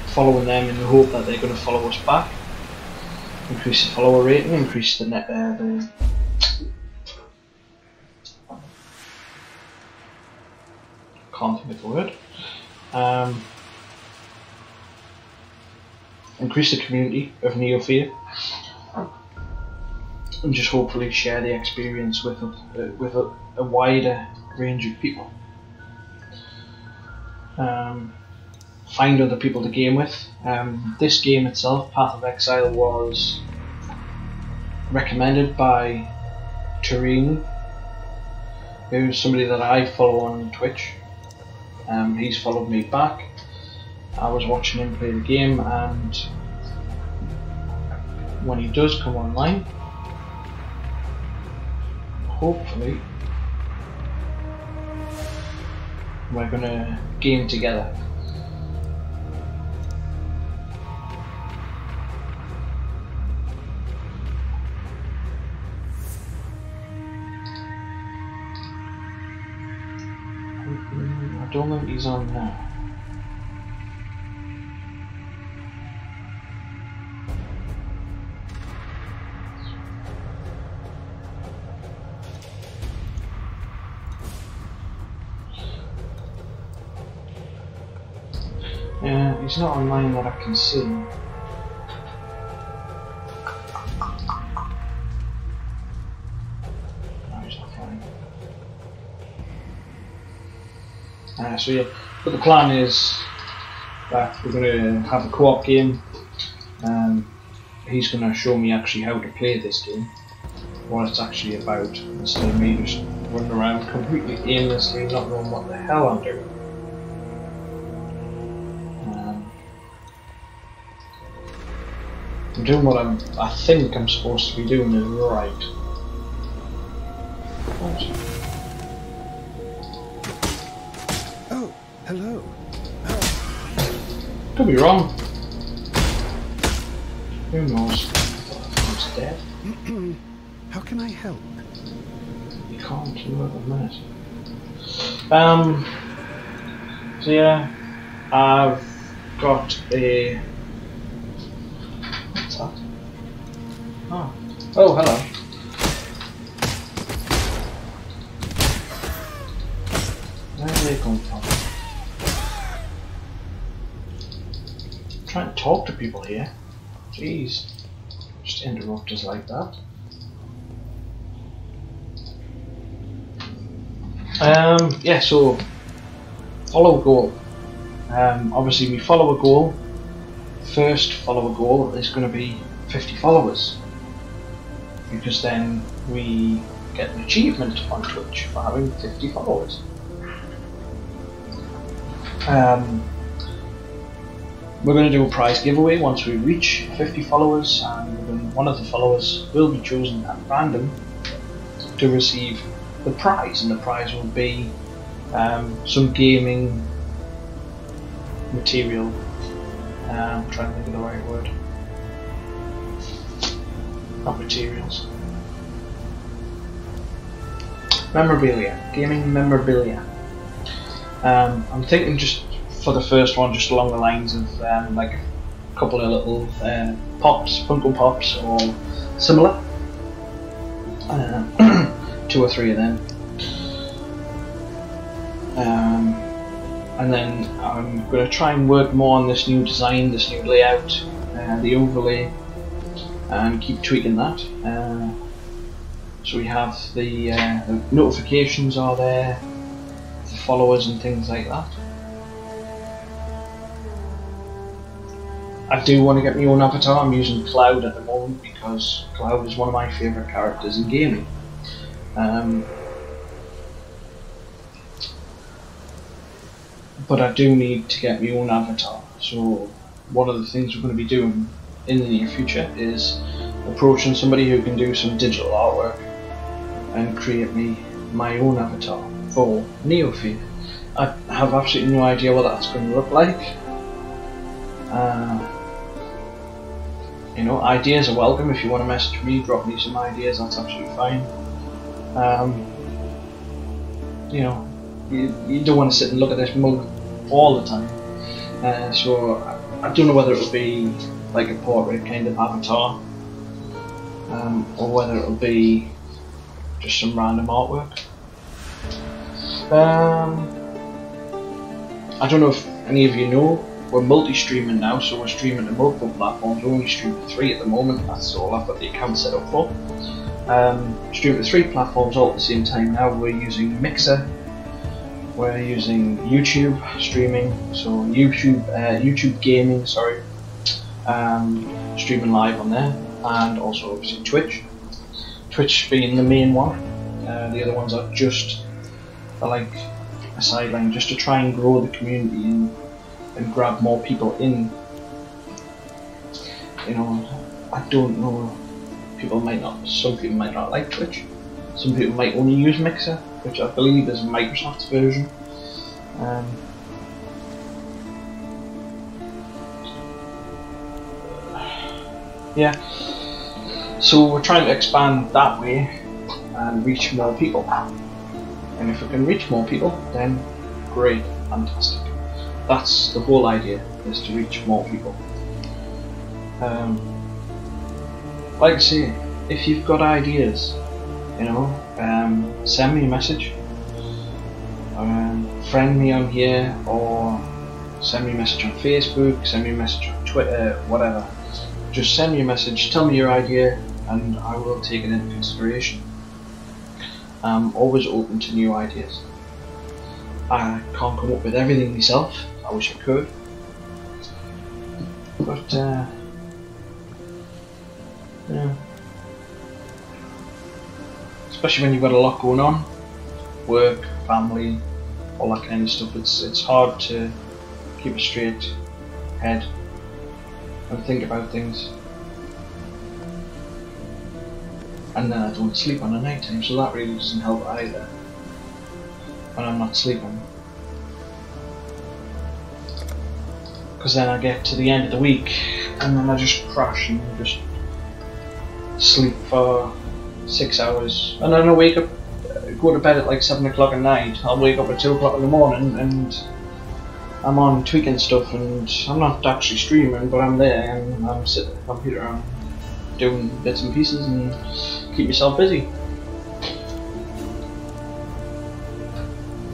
following them in the hope that they're going to follow us back, increase the follower rating, increase the can't think of the word. Increase the community of Neofear, and just hopefully share the experience with a wider range of people. Find other people to game with. This game itself, Path of Exile, was recommended by Turin, who's somebody that I follow on Twitch. He's followed me back. I was watching him play the game, and when he does come online, hopefully we're gonna game together. I don't think he's on now. Yeah, he's not online that I can see. No, he's not fine. So yeah, but the plan is that we're going to have a co-op game. He's going to show me actually how to play this game, what it's actually about, instead of me just running around completely aimlessly, not knowing what the hell I'm doing. I'm doing what I think I'm supposed to be doing is right. Oh, hello. Could be wrong. Who knows? He's dead. How can I help? You can't do it at the minute. So yeah, I've got a. What's that? Oh, oh, hello. Where do they come from? I'm trying to talk to people here. Jeez, just interrupt us like that. Yeah, so follow a goal. Obviously, we follow a goal. First follow a goal is going to be 50 followers, because then we get an achievement on Twitch for having 50 followers. We're going to do a prize giveaway once we reach 50 followers, and one of the followers will be chosen at random to receive the prize, and the prize will be some gaming material. I'm trying to think of the right word. Not materials. Memorabilia. Gaming memorabilia. I'm thinking just for the first one, just along the lines of like a couple of little pops, Funko Pops or similar. 2 or 3 of them. And then I'm going to try and work more on this new design, this new layout, the overlay, and keep tweaking that. So we have the notifications are there, the followers and things like that. I do want to get my own avatar. I'm using Cloud at the moment because Cloud is one of my favourite characters in gaming. But I do need to get my own avatar. So one of the things we're going to be doing in the near future is approaching somebody who can do some digital artwork and create me my own avatar for Neophyte. I have absolutely no idea what that's going to look like. You know, ideas are welcome. If you want to message me, drop me some ideas, that's absolutely fine. You know, you don't want to sit and look at this mug all the time. So I don't know whether it'll be like a portrait kind of avatar, or whether it'll be just some random artwork. I don't know if any of you know, we're multi-streaming now, so we're streaming to multiple platforms. We're only streaming to 3 at the moment, that's all I've got the account set up for. Streaming to 3 platforms all at the same time now. We're using Mixer, we're using YouTube streaming, so YouTube gaming, sorry, streaming live on there, and also obviously Twitch. Twitch being the main one, the other ones are just like a sideline, just to try and grow the community and grab more people in. You know, I don't know, some people might not like Twitch, some people might only use Mixer, which I believe is Microsoft's version. Yeah, so we're trying to expand that way and reach more people, and if we can reach more people, then great, fantastic. That's the whole idea, is to reach more people. Like I say, if you've got ideas, you know, send me a message, friend me on here, or send me a message on Facebook, send me a message on Twitter, whatever. Just send me a message, tell me your idea, and I will take it into consideration. I'm always open to new ideas. I can't come up with everything myself, I wish I could, but yeah. Especially when you've got a lot going on, work, family, all that kind of stuff, it's hard to keep a straight head and think about things. And then I don't sleep on the night time, so that really doesn't help either when I'm not sleeping. Because then I get to the end of the week and then I just crash and just sleep for 6 hours, and then I wake up, go to bed at like 7 o'clock at night. I'll wake up at 2 o'clock in the morning and I'm on tweaking stuff, and I'm not actually streaming, but I'm there and I'm sitting at the computer and doing bits and pieces and keep myself busy.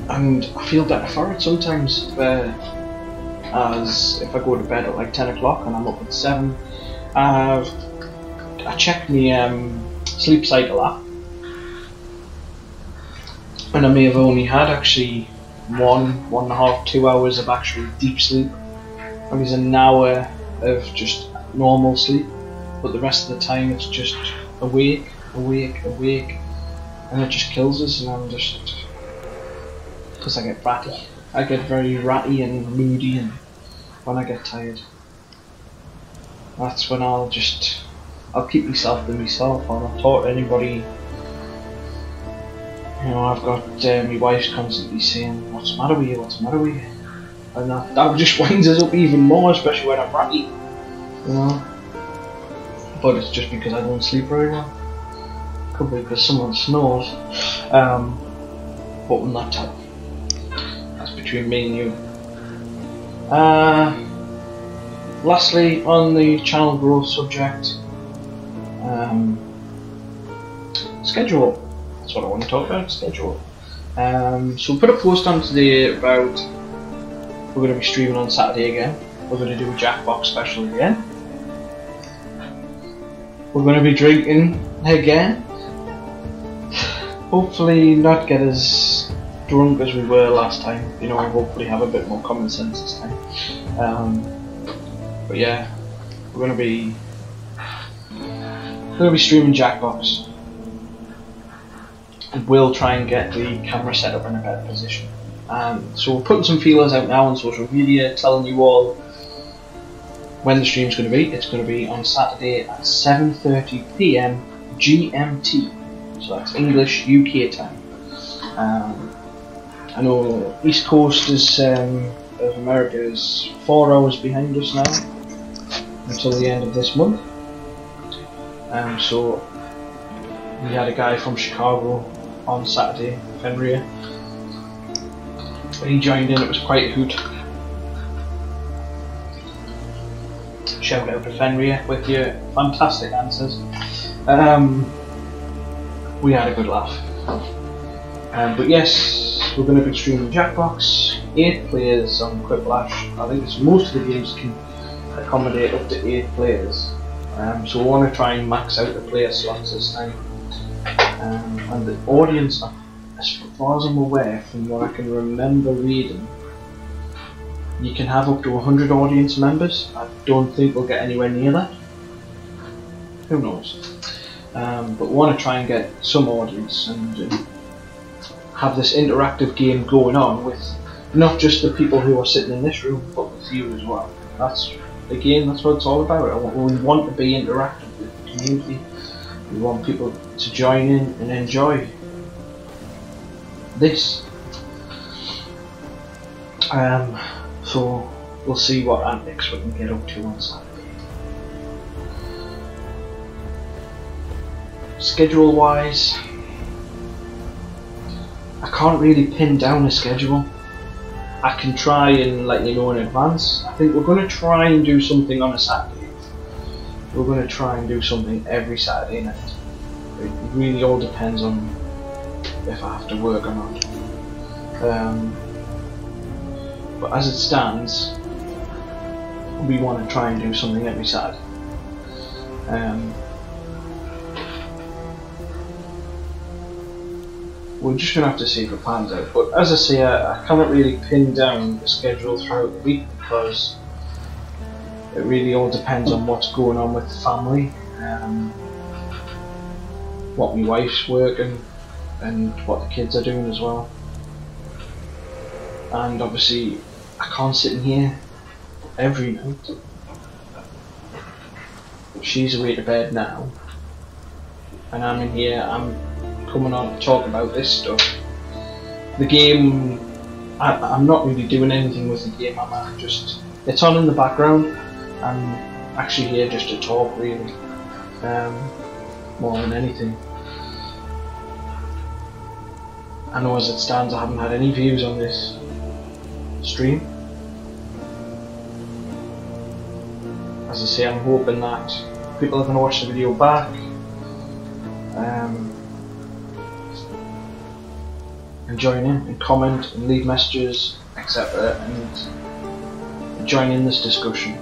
And I feel better for it sometimes, as if I go to bed at like 10 o'clock and I'm up at 7. I checked my sleep cycle app, and I may have only had actually 1.5, 2 hours of actually deep sleep. Maybe it's an hour of just normal sleep, but the rest of the time it's just awake, and it just kills us. And I'm just, because I get ratty. I get very ratty and moody, and when I get tired, that's when I'll keep myself to myself. I'll not talk to anybody. You know, I've got my wife's constantly saying, "What's the matter with you? What's the matter with you?" And that just winds us up even more, especially when I'm ratty. You know. But it's just because I don't sleep very well. Could be because someone snores. But I'm not telling. That's between me and you. Lastly, on the channel growth subject, schedule. That's what I want to talk about, schedule. So we put a post on today about we're going to be streaming on Saturday again. We're going to do a Jackbox special again. We're going to be drinking again. Hopefully not get as drunk as we were last time. You know, hopefully have a bit more common sense this time. But yeah, we're going to be streaming Jackbox. And we'll try and get the camera set up in a better position. So we're putting some feelers out now on social media, telling you all when the stream's going to be. It's going to be on Saturday at 7:30 PM GMT. So that's English UK time. I know East Coast is, of America is 4 hours behind us now until the end of this month. So we had a guy from Chicago on Saturday, Fenrir. He joined in, it was quite a hoot. Shout out to Fenrir with your fantastic answers. We had a good laugh. But yes, we're going to be streaming Jackbox, 8 players on Quiplash. I think most of the games can accommodate up to 8 players. So we want to try and max out the player slots this time. And the audience, as far as I'm aware, from what I can remember reading, you can have up to 100 audience members. I don't think we'll get anywhere near that. Who knows? But we want to try and get some audience and have this interactive game going on with not just the people who are sitting in this room, but with you as well. That's what it's all about. We want to be interactive with the community. We want people to join in and enjoy this. So we'll see what antics we can get up to on Saturday. Schedule wise, I can't really pin down a schedule. I can try and let you know in advance. I think we're going to try and do something on a Saturday. We're going to try and do something every Saturday night. It really all depends on if I have to work or not. But as it stands, we want to try and do something every Saturday. We're just going to have to see if it pans out. But as I say, I cannot really pin down the schedule throughout the week because it really all depends on what's going on with the family, what my wife's working, and what the kids are doing as well. And obviously, I can't sit in here every night. She's away to bed now, and I'm in here. I'm coming on to talk about this stuff. The game, I'm not really doing anything with the game. I'm just, it's on in the background. I'm actually here just to talk, really, more than anything. I know as it stands, I haven't had any views on this stream. As I say, I'm hoping that people are going to watch the video back. And join in and comment and leave messages, etc., and join in this discussion.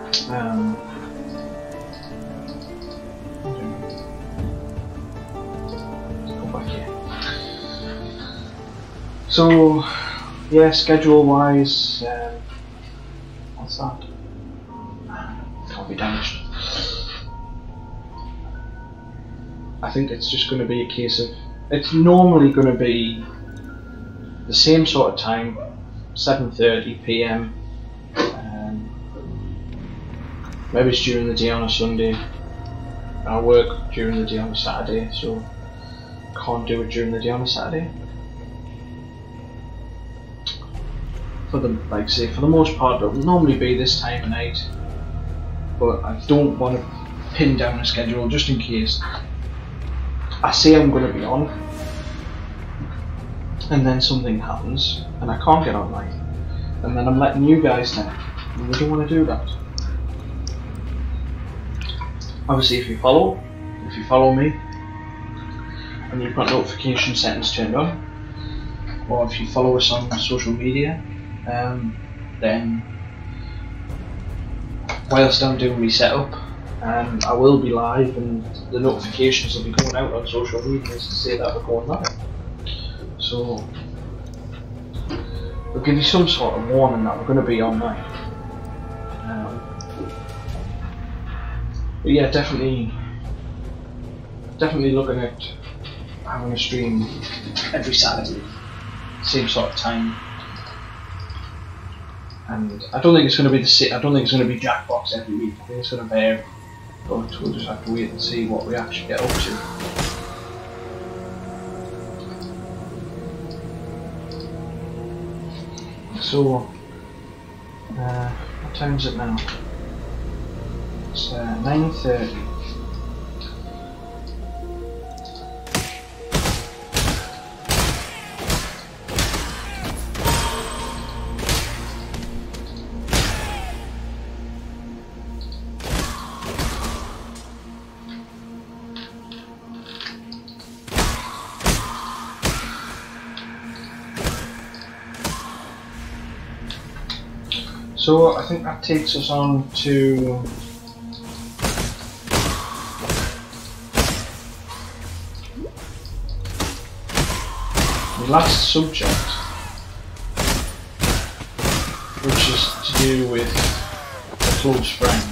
Let's go back here. So, yeah, schedule wise, what's that? Can't be damaged. I think it's just going to be a case of, it's normally going to be the same sort of time, 7:30 PM. Maybe it's during the day on a Sunday. I work during the day on a Saturday, so can't do it during the day on a Saturday. For the, like say, for the most part, it'll normally be this time of night, but I don't want to pin down a schedule just in case I say I'm going to be on, and then something happens and I can't get online, and then I'm letting you guys down, and we don't want to do that. Obviously, if you follow me, and you've got notification settings turned on, or if you follow us on social media, then whilst I'm doing my setup, I will be live and the notifications will be going out on social media to say that we're going live. So we'll give you some sort of warning that we're going to be online. But yeah, definitely looking at having a stream every Saturday, same sort of time. And I don't think it's going to be I don't think it's going to be Jackbox every week. I think it's going to vary, but we'll just have to wait and see what we actually get up to. So, what time is it now? It's 9:30. So I think that takes us on to the last subject, which is to do with a close friend.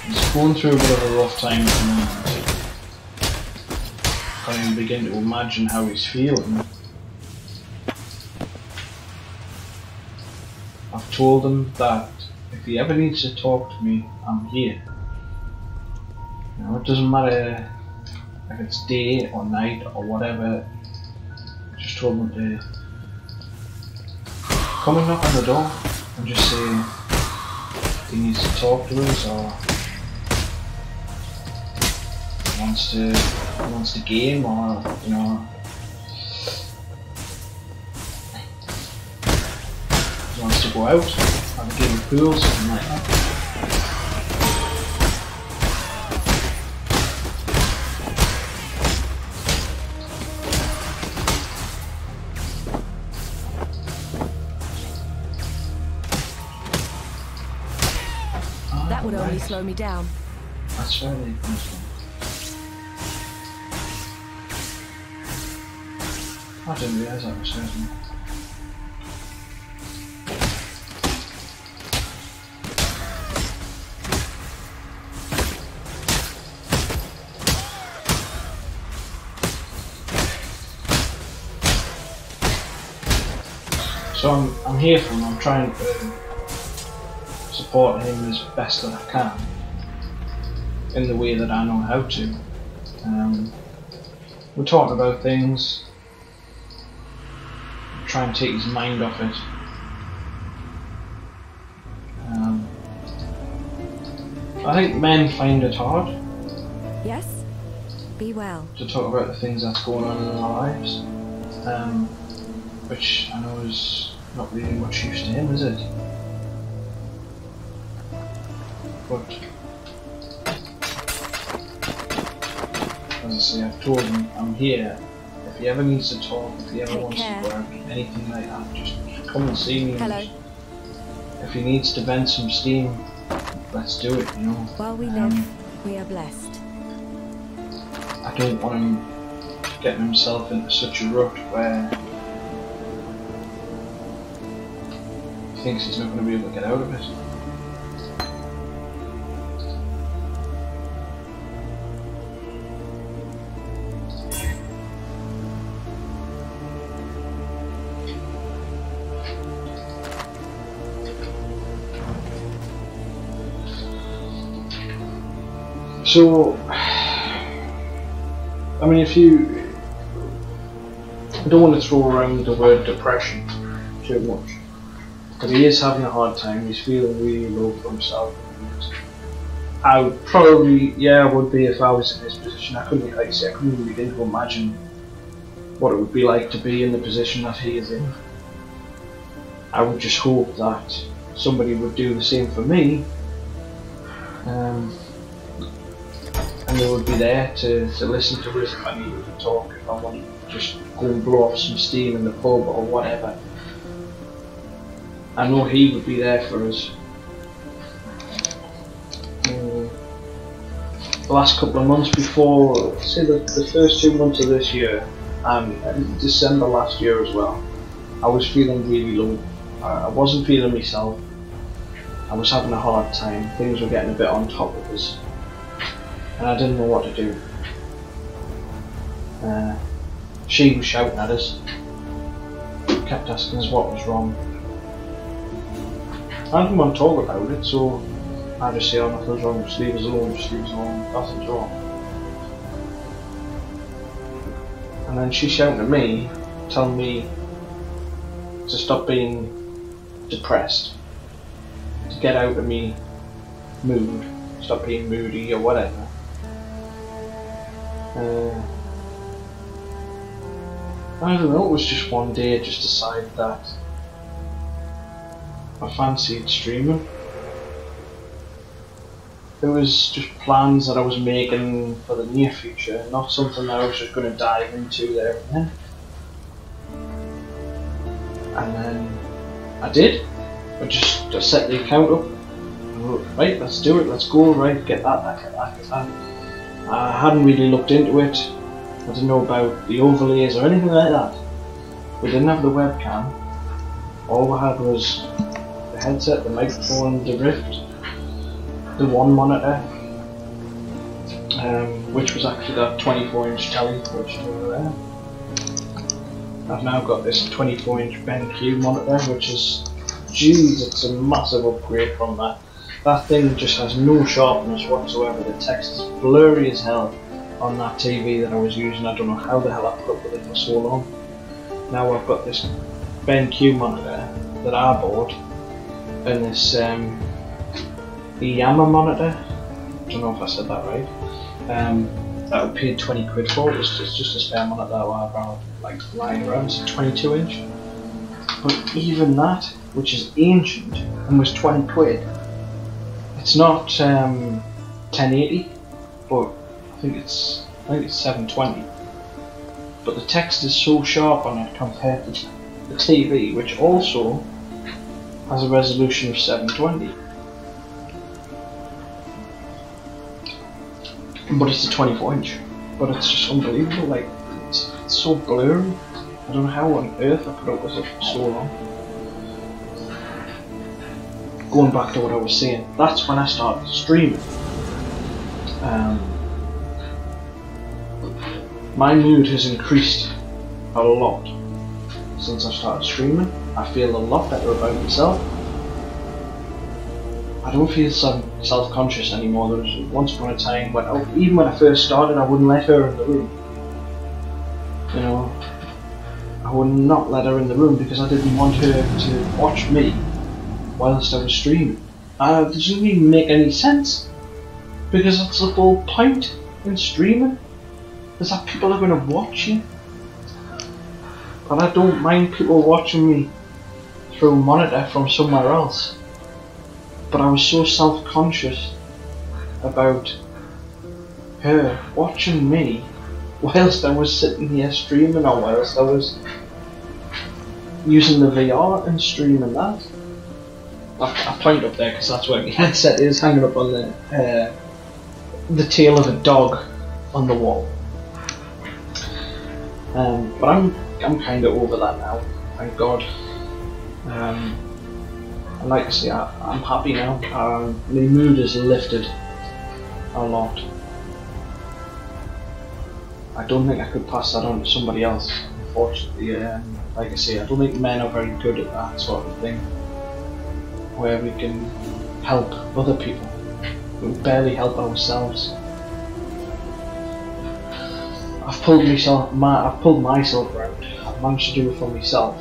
He's going through a bit of a rough time at the moment. Can't even begin to imagine how he's feeling. I've told him that if he ever needs to talk to me, I'm here. You know, it doesn't matter if it's day or night or whatever. I just told him to come and knock on the door and just say if he needs to talk to us, or he wants to game, or you know, wants to go out, have a game of pool, something like that. That would only slow me down. That's where they come from. I didn't realise that was certain. So I'm here for him. I'm trying to support him as best that I can in the way that I know how to. We're talking about things, try and take his mind off it. I think men find it hard. Yes? Be well. To talk about the things that's going on in our lives. Which I know is not really much use to him, is it? But as I say, I've told him I'm here. If he ever needs to talk, if he ever wants to go out, anything like that, just come and see me. Hello. If he needs to vent some steam, let's do it, you know. While we live, we are blessed. I don't want him getting himself into such a rut where he thinks he's not going to be able to get out of it. So I mean, if you... I don't want to throw around the word depression too much, but he is having a hard time. He's feeling really low for himself. I would probably, yeah, I would be if I was in his position. I couldn't, like I say, I couldn't even begin to imagine what it would be like to be in the position that he is in. I would just hope that somebody would do the same for me, and they would be there to listen to us if I needed to talk, if I wanted to just go and blow off some steam in the pub or whatever. I know he would be there for us. The last couple of months before, say the first 2 months of this year, and December last year as well, I was feeling really low. I wasn't feeling myself. I was having a hard time. Things were getting a bit on top of us, and I didn't know what to do. She was shouting at us, kept asking us what was wrong. I didn't want to talk about it, so I just say, oh, nothing's wrong, just leave us alone, nothing's wrong. And then she's shouting at me, telling me to stop being depressed, to get out of me mood, stop being moody or whatever. I don't know, it was just one day I just decided that I fancied streaming. It was just plans that I was making for the near future, not something that I was just going to dive into there and then. And then I did. I set the account up. Right, let's do it, let's go, right, get that. I hadn't really looked into it. I didn't know about the overlays or anything like that. We didn't have the webcam. All we had was the headset, the microphone, the Rift, the one monitor, which was actually that 24-inch telly which over there. I've now got this 24-inch BenQ monitor, which is, geez, it's a massive upgrade from that. That thing just has no sharpness whatsoever. The text is blurry as hell on that TV that I was using. I don't know how the hell I put up with it for so long. Now I've got this BenQ monitor that I bought, and this Yamaha monitor. I don't know if I said that right. That I paid 20 quid for. It's just a spare monitor that I found like lying around. It's a 22-inch. But even that, which is ancient and was 20 quid, it's not 1080, but I think it's 720. But the text is so sharp on it compared to the TV, which also has a resolution of 720. But it's a 24-inch. But it's just unbelievable. Like it's so blurry. I don't know how on earth I put up with it for so long. Going back to what I was saying, that's when I started streaming. My mood has increased a lot since I started streaming. I feel a lot better about myself. I don't feel self-conscious anymore. There was once upon a time when, even when I first started, I wouldn't let her in the room. You know, I would not let her in the room because I didn't want her to watch me whilst I was streaming. It doesn't even make any sense, because that's the whole point in streaming, is that people are going to watch you. But I don't mind people watching me through a monitor from somewhere else. But I was so self-conscious about her watching me whilst I was sitting here streaming, or whilst I was using the VR and streaming that. I point up there because that's where my headset is, hanging up on the tail of a dog on the wall. But I'm kind of over that now, thank God. And like I say, I'm happy now. My mood is lifted a lot. I don't think I could pass that on to somebody else, unfortunately. Like I say, I don't think men are very good at that sort of thing, where we can help other people. We barely help ourselves. I've pulled myself around. I've managed to do it for myself.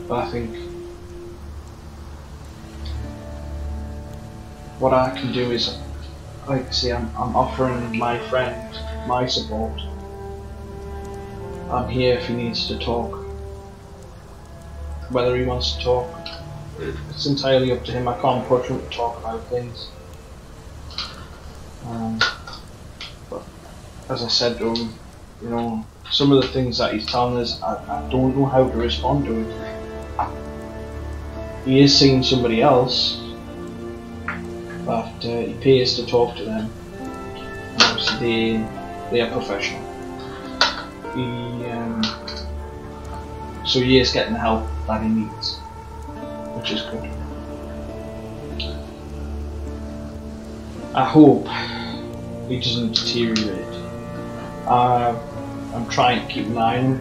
But I think what I can do is, like I say, I'm offering my friend my support. I'm here if he needs to talk. Whether he wants to talk, it's entirely up to him. I can't push him to talk about things. But as I said to him, you know, some of the things that he's telling us, I don't know how to respond to it. He is seeing somebody else, but he pays to talk to them. And obviously they are professional. So he is getting the help that he needs, which is good. I hope he doesn't deteriorate. I'm trying to keep an eye on him.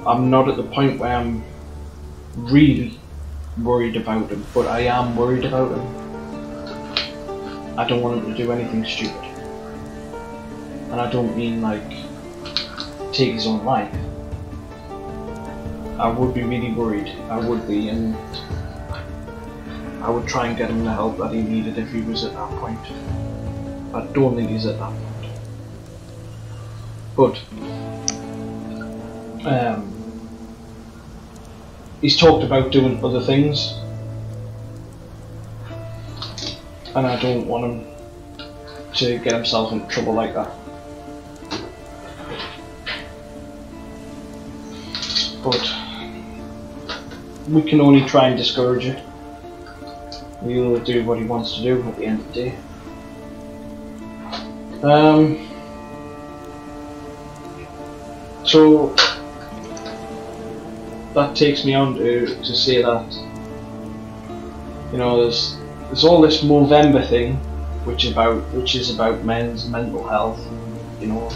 I'm not at the point where I'm really worried about him, but I am worried about him. I don't want him to do anything stupid. And I don't mean like take his own life. I would be really worried. I would be, and I would try and get him the help that he needed if he was at that point. I don't think he's at that point. But he's talked about doing other things, and I don't want him to get himself into trouble like that. But we can only try and discourage it. He'll do what he wants to do at the end of the day. So that takes me on to say that, you know, there's all this Movember thing, which is about men's mental health. You know,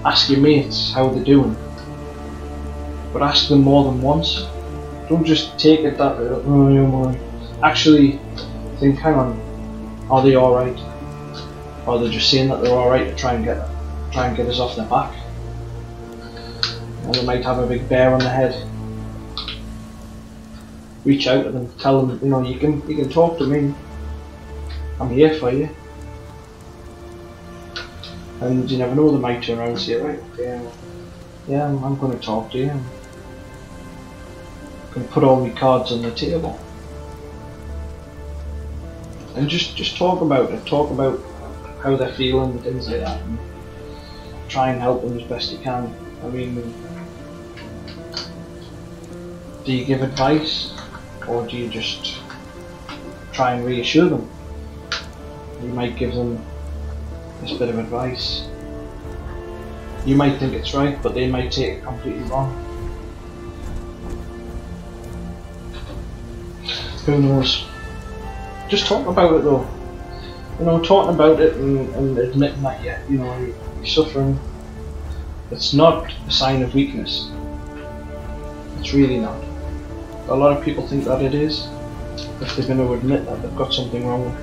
ask your mates how they're doing, but ask them more than once. Don't just take it that way. Oh, you know, actually think, hang on, are they all right? Or they're just saying that they're all right to try and get us off their back. Or they might have a big bear on their head. Reach out to them, tell them, you know, you can talk to me. I'm here for you. And you never know, they might turn around and say, right, yeah, I'm going to talk to you. I'm going to put all my cards on the table. And just talk about it. Talk about how they're feeling and things like that. And try and help them as best you can. I mean, do you give advice, or do you just try and reassure them? You might give them this bit of advice. You might think it's right, but they might take it completely wrong. Who knows? Just talk about it though. You know, talking about it and admitting that you're suffering. It's not a sign of weakness. It's really not. A lot of people think that it is. If they're going to admit that they've got something wrong,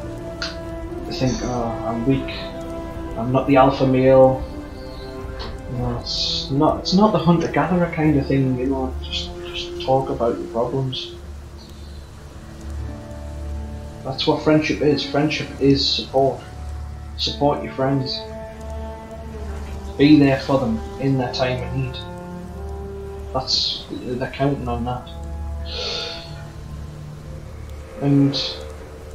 they think, oh, I'm weak. I'm not the alpha male. You know, it's not the hunter-gatherer kind of thing. You know, just talk about your problems. That's what friendship is. Friendship is support. Support your friends. Be there for them in their time of need. They're counting on that. And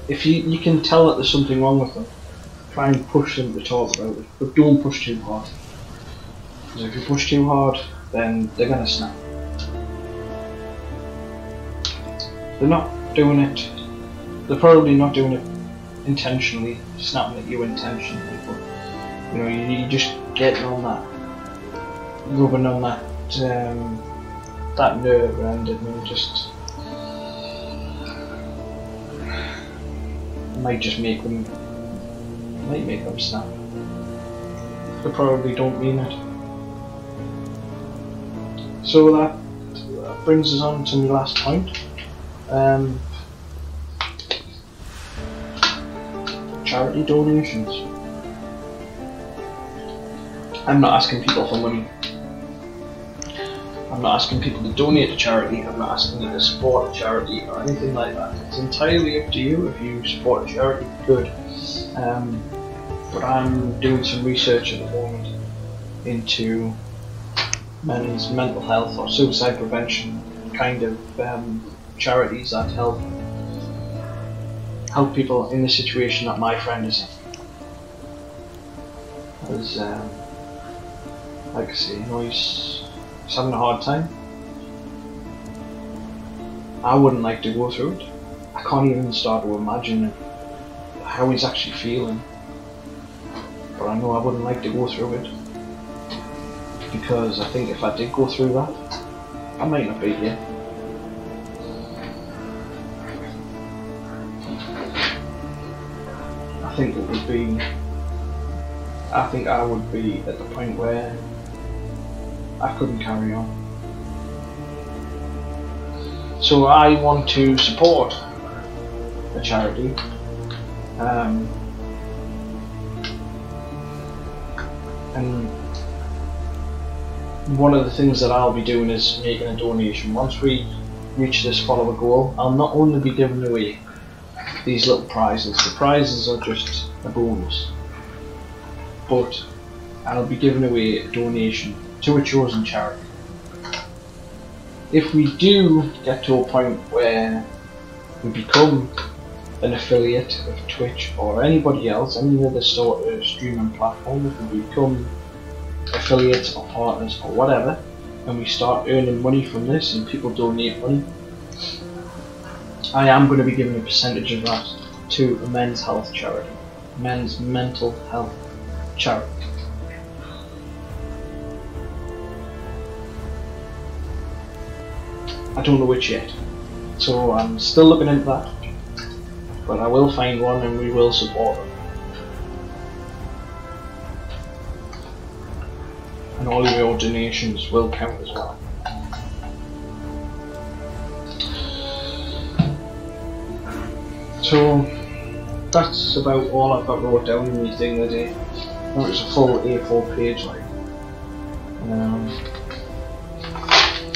if you can tell that there's something wrong with them, try and push them to talk about it, but don't push too hard. Because if you push too hard, then they're gonna snap. They're not doing it. They're probably not doing it intentionally, snapping at you intentionally, but you know, you just getting on that, rubbing on that that nerve around it, and just might make them snap. They probably don't mean it. So that brings us on to my last point. charity donations. I'm not asking people for money. I'm not asking people to donate to charity. I'm not asking you to support a charity or anything like that. It's entirely up to you. If you support a charity, good. But I'm doing some research at the moment into men's mental health or suicide prevention kind of charities that help people in the situation that my friend is in. As like I say, you know, he's having a hard time. I wouldn't like to go through it. I can't even start to imagine how he's actually feeling. But I know I wouldn't like to go through it, because I think if I did go through that, I might not be here. I think I would be at the point where I couldn't carry on. So I want to support a charity. And one of the things that I'll be doing is making a donation. Once we reach this follower goal, I'll not only be giving away these little prizes. The prizes are just a bonus, but I'll be giving away a donation to a chosen charity. If we do get to a point where we become an affiliate of Twitch or anybody else, any other sort of streaming platform, if we become affiliates or partners or whatever, and we start earning money from this and people donate money, I am going to be giving a percentage of that to a men's health charity, men's mental health charity. I don't know which yet, so I'm still looking into that, but I will find one and we will support them. And all of your donations will count as well. So that's about all I've got wrote down in my thing today. It's a full A4 page, like.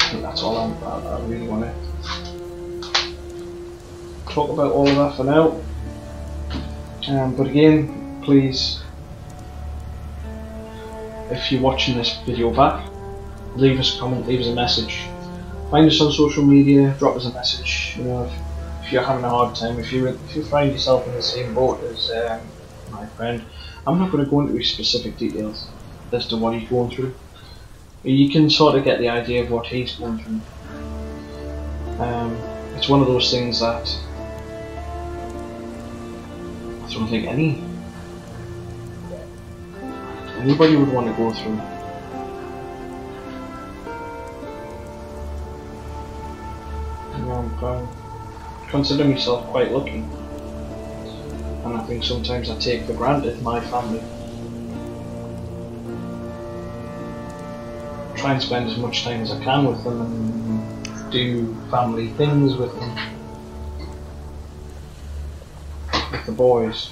I think that's all I really want to talk about all of that for now. But again, please, if you're watching this video back, leave us a comment, leave us a message. Find us on social media, drop us a message. You know, if you're having a hard time, if you find yourself in the same boat as my friend, I'm not going to go into specific details as to what he's going through. You can sort of get the idea of what he's going through. It's one of those things that I don't think anybody would want to go through. You know, I consider myself quite lucky, and I think sometimes I take for granted my family. Try and spend as much time as I can with them and do family things with them, with the boys.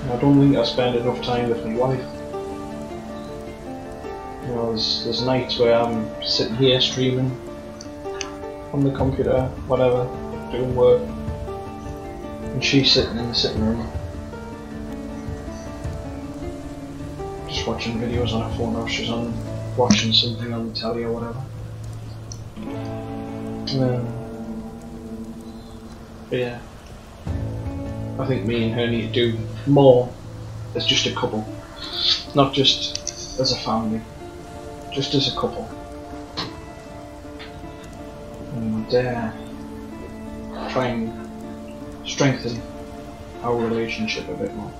And I don't think I spend enough time with my wife. You know, there's nights where I'm sitting here streaming on the computer, whatever, doing work, and she's sitting in the sitting room just watching videos on her phone, or she's watching something on the telly or whatever. But yeah, I think me and her need to do more as just a couple, not just as a family, just as a couple, and try and strengthen our relationship a bit more.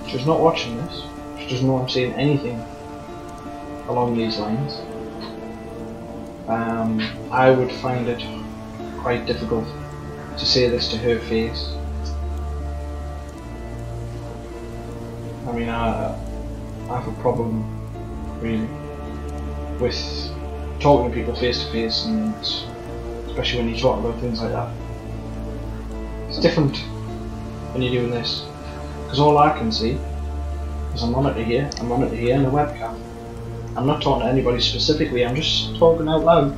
She's not watching this, she doesn't know I'm saying anything along these lines. I would find it quite difficult to say this to her face. I mean, I have a problem, really, with talking to people face to face and especially when you talk about things like that. It's different when you're doing this, because all I can see is a monitor here, a monitor here, and a webcam. I'm not talking to anybody specifically, I'm just talking out loud.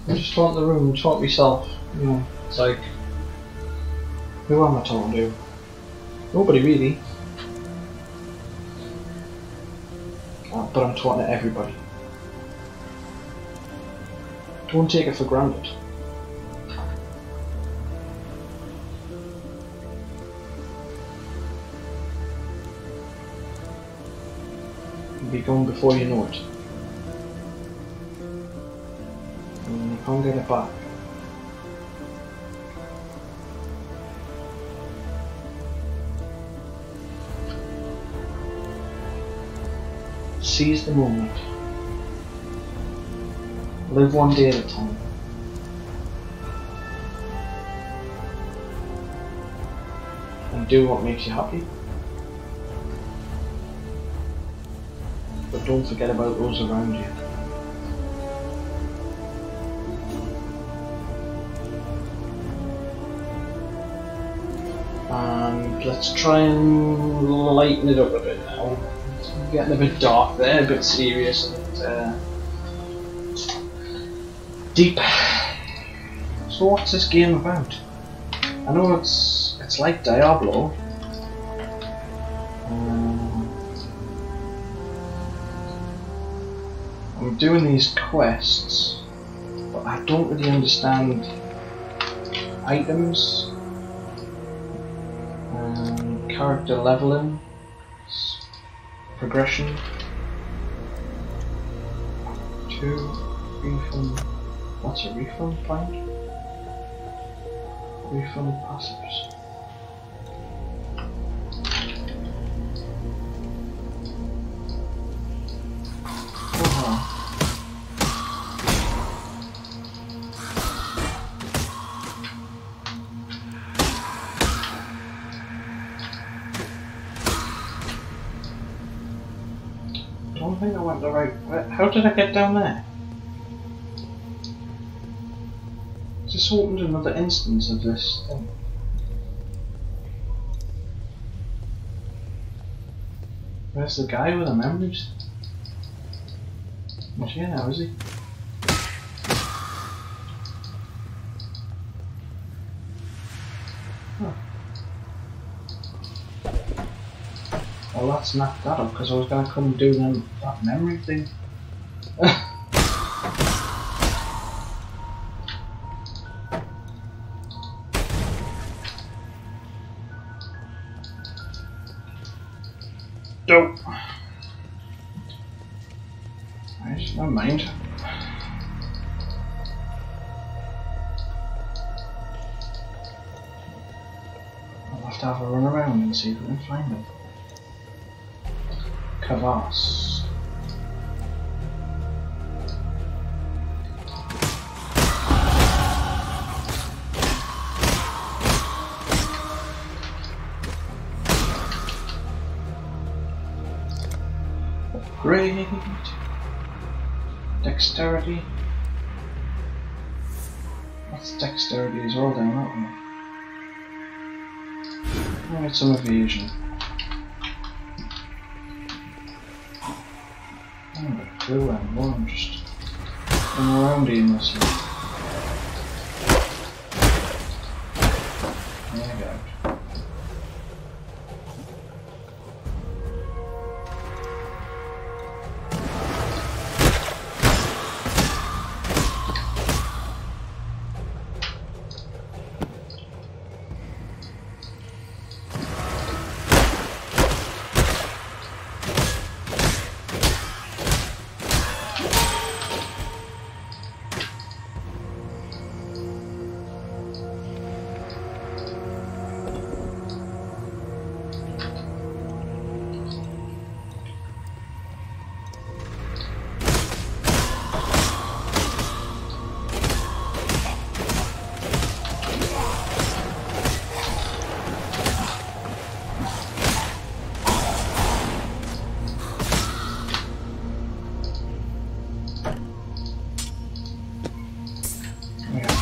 I'm just talking to the room, talking to myself. You know, it's like, who am I talking to? Nobody really. But I'm talking to everybody. Don't take it for granted. You'll be gone before you know it. And you can't get it back. Seize the moment. Live one day at a time. And do what makes you happy. But don't forget about those around you. And let's try and lighten it up a bit now. It's getting a bit dark there, a bit serious and deep. So what's this game about? I know it's like Diablo. I'm doing these quests, but I don't really understand items, character leveling, progression. 2 refund. What's a refund point? Refund passives. I don't think I went the right way. How did I get down there? Just opened another instance of this thing. Where's the guy with the memories? Not here now, is he? Huh. Well, that snapped that up because I was going to come and do that memory thing. Nope. Right, never mind. I'll have to have a run around and see if we can find it. Kvass. Upgrade. Dexterity. That's dexterity as well then, aren't we? Alright, some evasion. I don't have a clue anymore, I'm just going around aimlessly. There you go.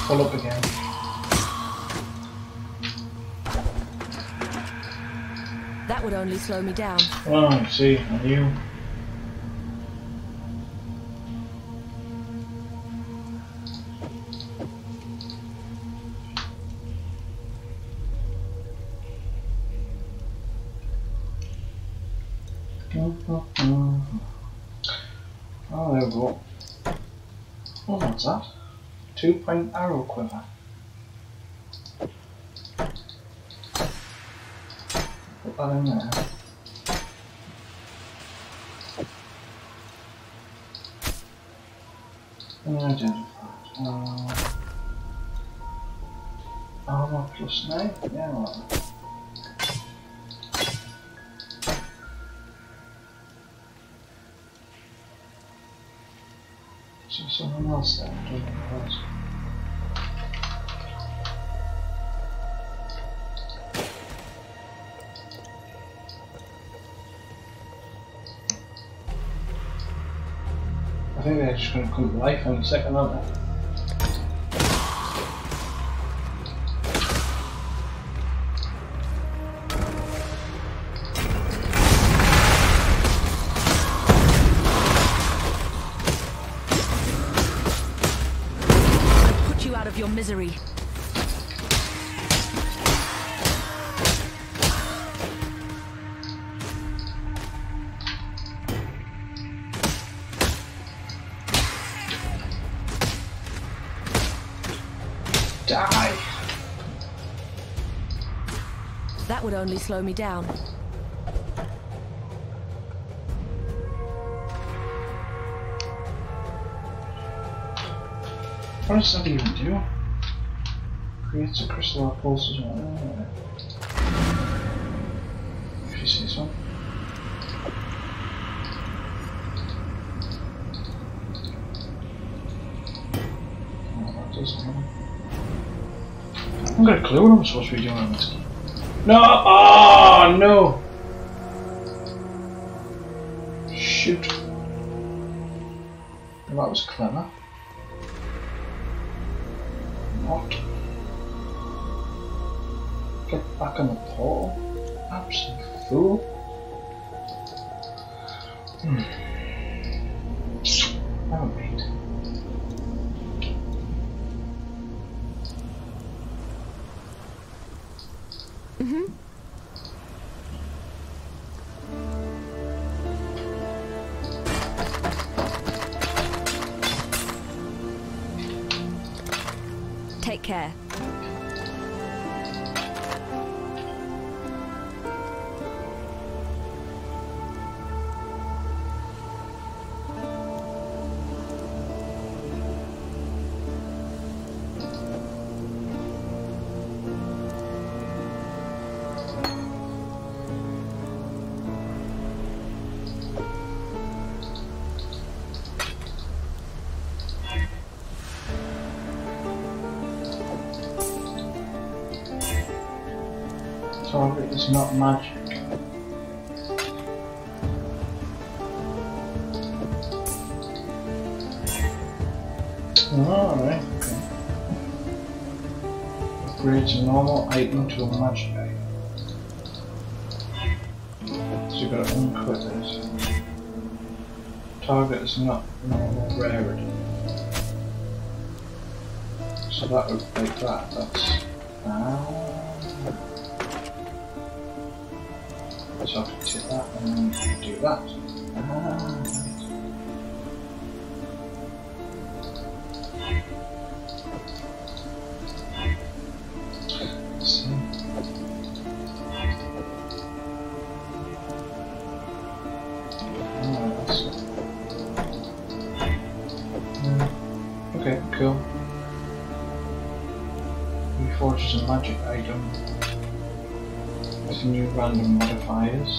pull up again. That would only slow me down. Oh, I see. I knew. Oh, there we go. Oh, what's that? 2-point arrow quiver. Put that in there. Identified. Armor +9? Yeah, well. So something else there, I don't know what else. I think they're just going to come to life in a second, aren't they? Your misery. Die! That would only slow me down. What does that even do? Creates a crystal that pulses on. If you see so. Oh, that doesn't happen. I haven't got a clue what I'm supposed to be doing on this game. No! Oh, no! Shoot. Well, that was clever. What? Get back on the portal? Absolute fool. Never mind. Take care. Target is not magic. Alright, okay. Upgrades a normal item to a magic item. So you've got to unequip this. Target is not normal rarity. So that would like that, that's... So I can take that and then do that. Let's see. Okay, cool. Reforges a magic item with new random modifiers.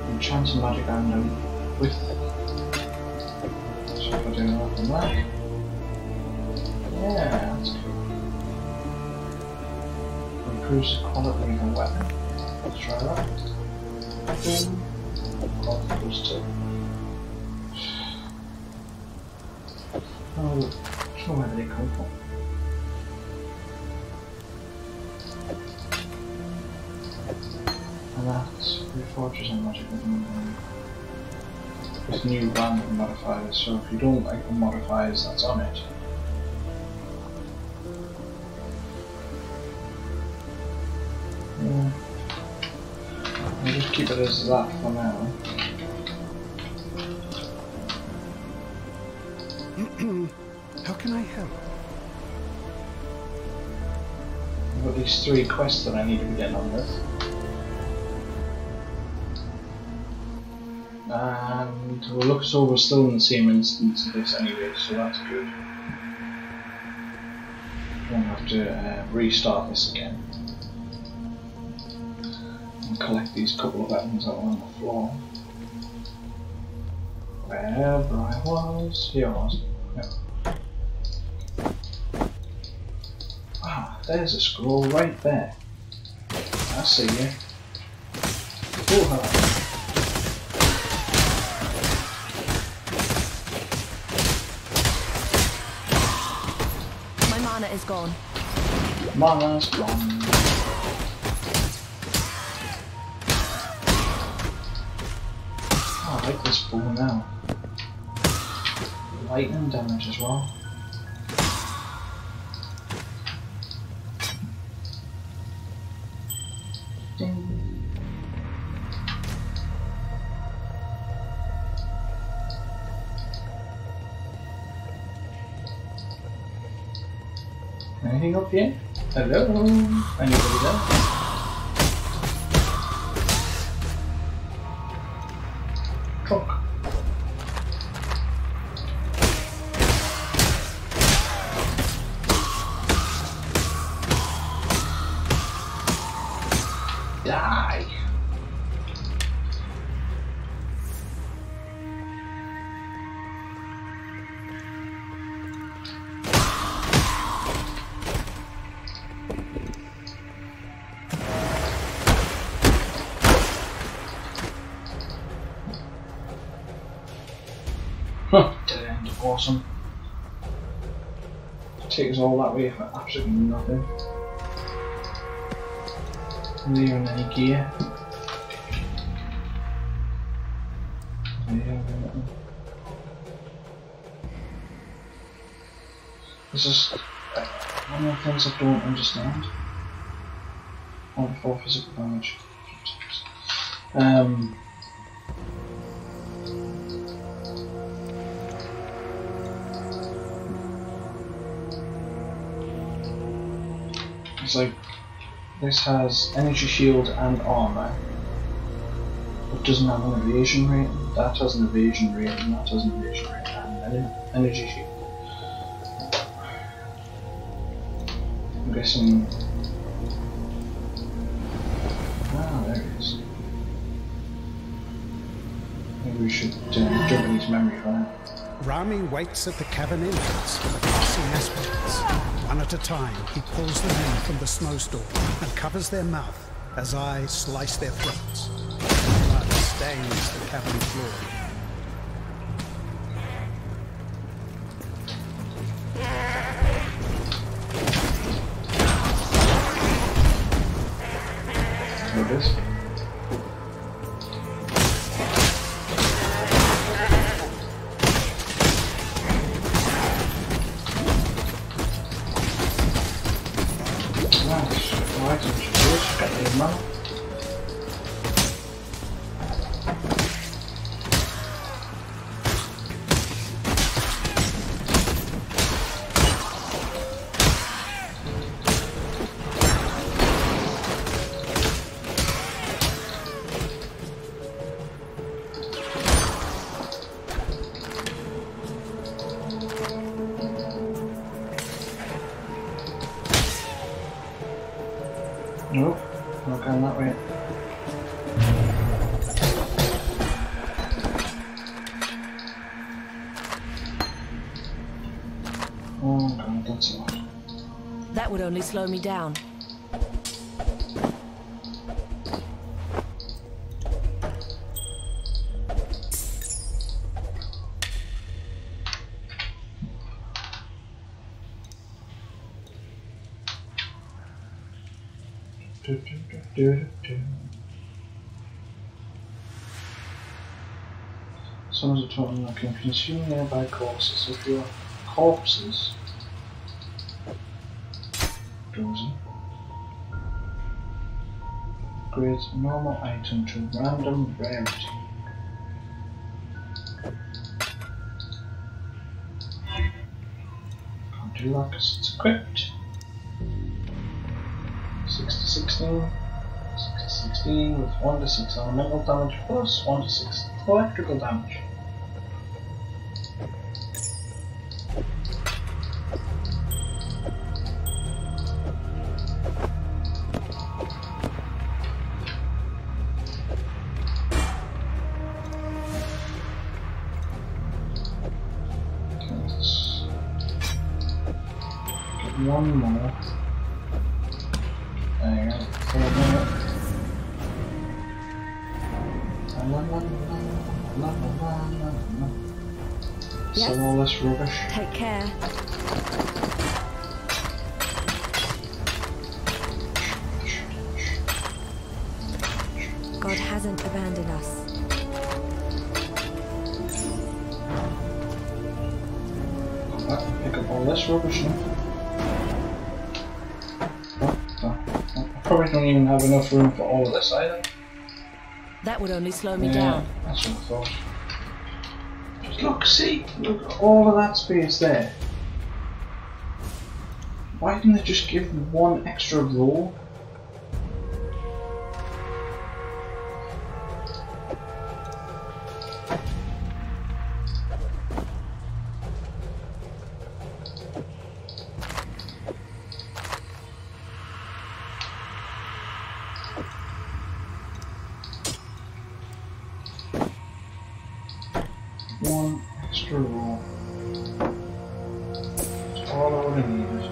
Enchant a magic item with. So if I do that and that. Yeah, that's cool. Improves the quality of the weapon. Let's try that. Boom. Quality goes to. Oh, don't know where they come from. And that's reforges and magic with new random modifiers, so if you don't like the modifiers that's on it, yeah, I'll just keep it as that for now. How can I help? I've got these 3 quests that I need to be getting on with. And it looks over still in the same instance of this anyway, so that's good. Won't have to restart this again. And collect these couple of items that were on the floor. Wherever I was, here I was. Yeah. Ah, there's a scroll right there. I see you. Oh, hello. Mana is gone. Mana's gone. Oh, I like this bow now. Lightning damage as well. Ding. Anything up here? Hello? Anybody there? Truck. Die. Huh, dead end, awesome. Take us all that way for absolutely nothing. Not even any gear. This is one of the things I don't understand. Only 4 physical damage. It's like this has energy shield and armor, but doesn't have an evasion rating. That has an evasion rating, that has an evasion rating, and an energy shield. I'm guessing. Ah, there it is. Maybe we should jump in his memory for now. Rami waits at the cavern entrance for the passing aspirants. One at a time, he pulls them in from the snowstorm and covers their mouth as I slice their throats. Blood stains the cavern floor. There it is. Nope, not going that way. Oh god, that's a lot. That would only slow me down. Some of the totem can consume nearby corpses. If your corpses frozen, upgrade a normal item to random rarity. Can't do that because it's equipped. 6 to 16. 6 to 16 with 1 to 6 elemental damage plus 1 to 6 electrical damage. Let's get one more. There you go. 4 more. Yes. Some all this rubbish. Take care. God hasn't abandoned us. Come back and pick up all this rubbish now. I probably don't even have enough room for all of this either. That would only slow me Yeah, down. that's what I thought. Just look, see, look at all of that space there. Why didn't they just give me one extra row? One extra roll. That's all I would have needed.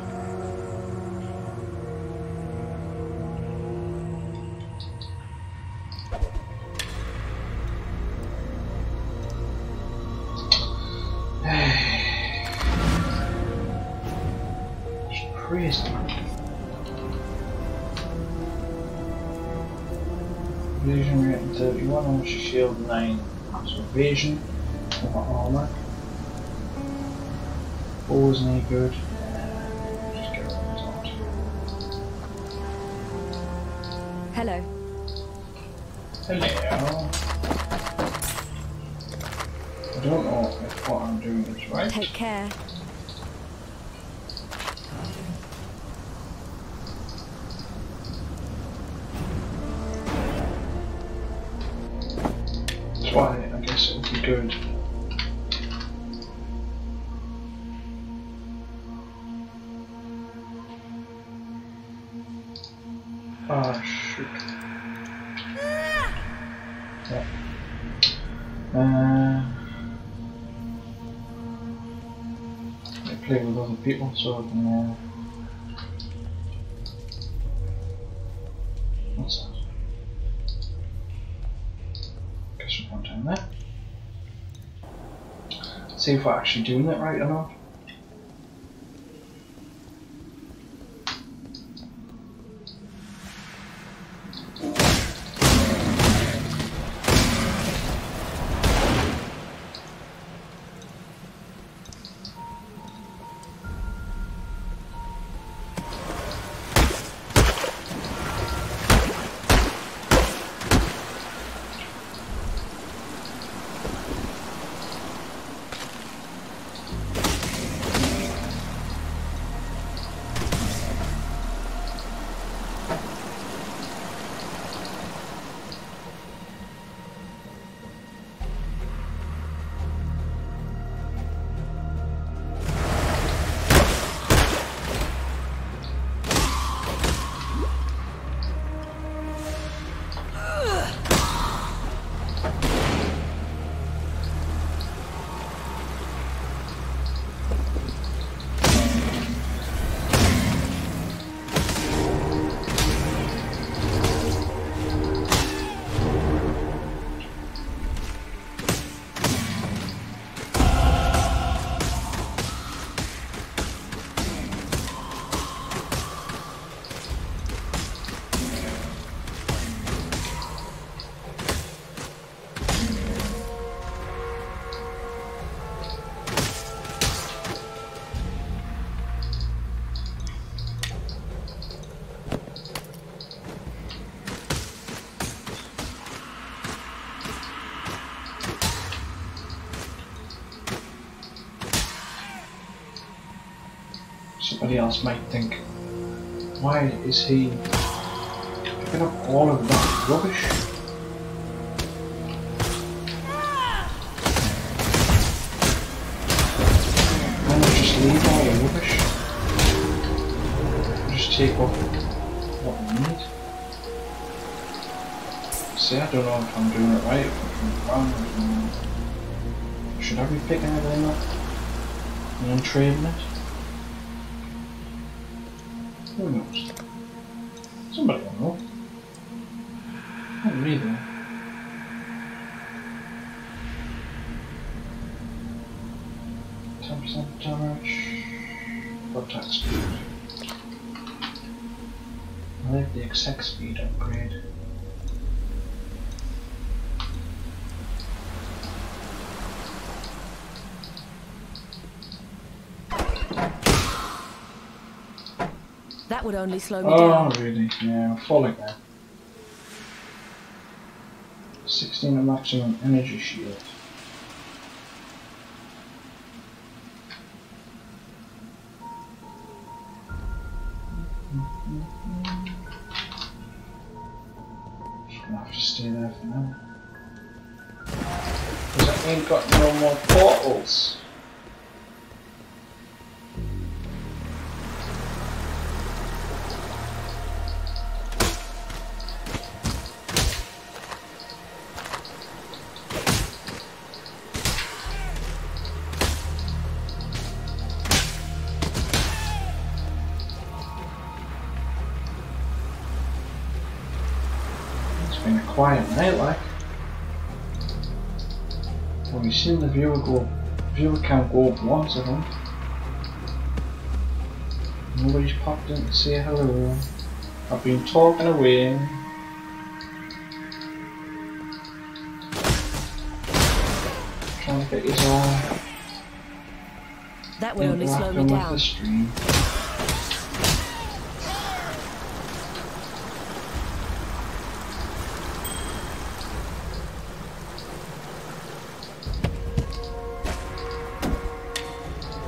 It's crazy. Evasion rate 31, and shield 9. So evasion. Armor. Bow isn't any good. Just get rid of that. Hello. Hello. I don't know if what I'm doing is right. Take care. That's why I guess it would be good. Ah, shoot. Yeah. I play with other people so I can. What's that? Guess we can't turn that. See if we're actually doing it right or not. Somebody else might think, why is he picking up all of that rubbish? Why not just leave all the rubbish? Just take what we need. See, I don't know if I'm doing it right, if I'm doing it wrong. Should I be picking everything up and then trading it? Who knows? Somebody will know. Not me though. %, damage. Attack speed. I like the attack speed upgrade. That would only slow me down. Oh, really? Yeah, I'm falling now. 16 at maximum energy shield. Just gonna have to stay there for now. Because I ain't got no more portals. Been a quiet night, like. Well, we've seen the viewer count go up once, I think. Nobody's popped in to say hello. I've been talking away. Trying to get you all. That will only slow me down. The stream.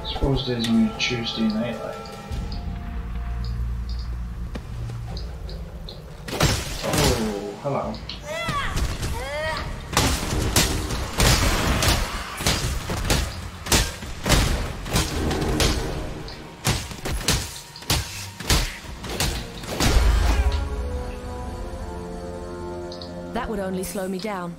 Suppose there's only Tuesday night, like. Oh, hello. That would only slow me down.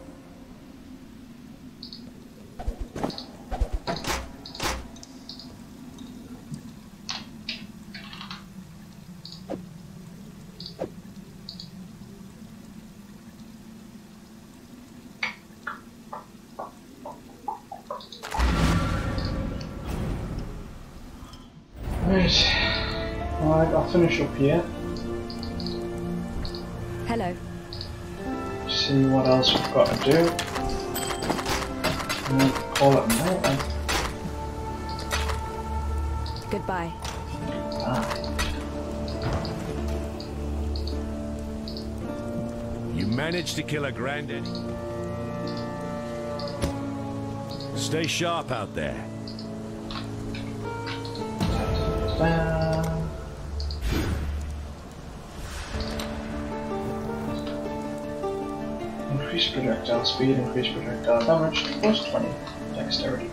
Right, alright, I'll finish up here. Hello. See what else we've got to do. And we'll call it a night then. Goodbye. You managed to kill a granddaddy. Stay sharp out there. Increase projectile speed, increase projectile damage, plus 20 dexterity.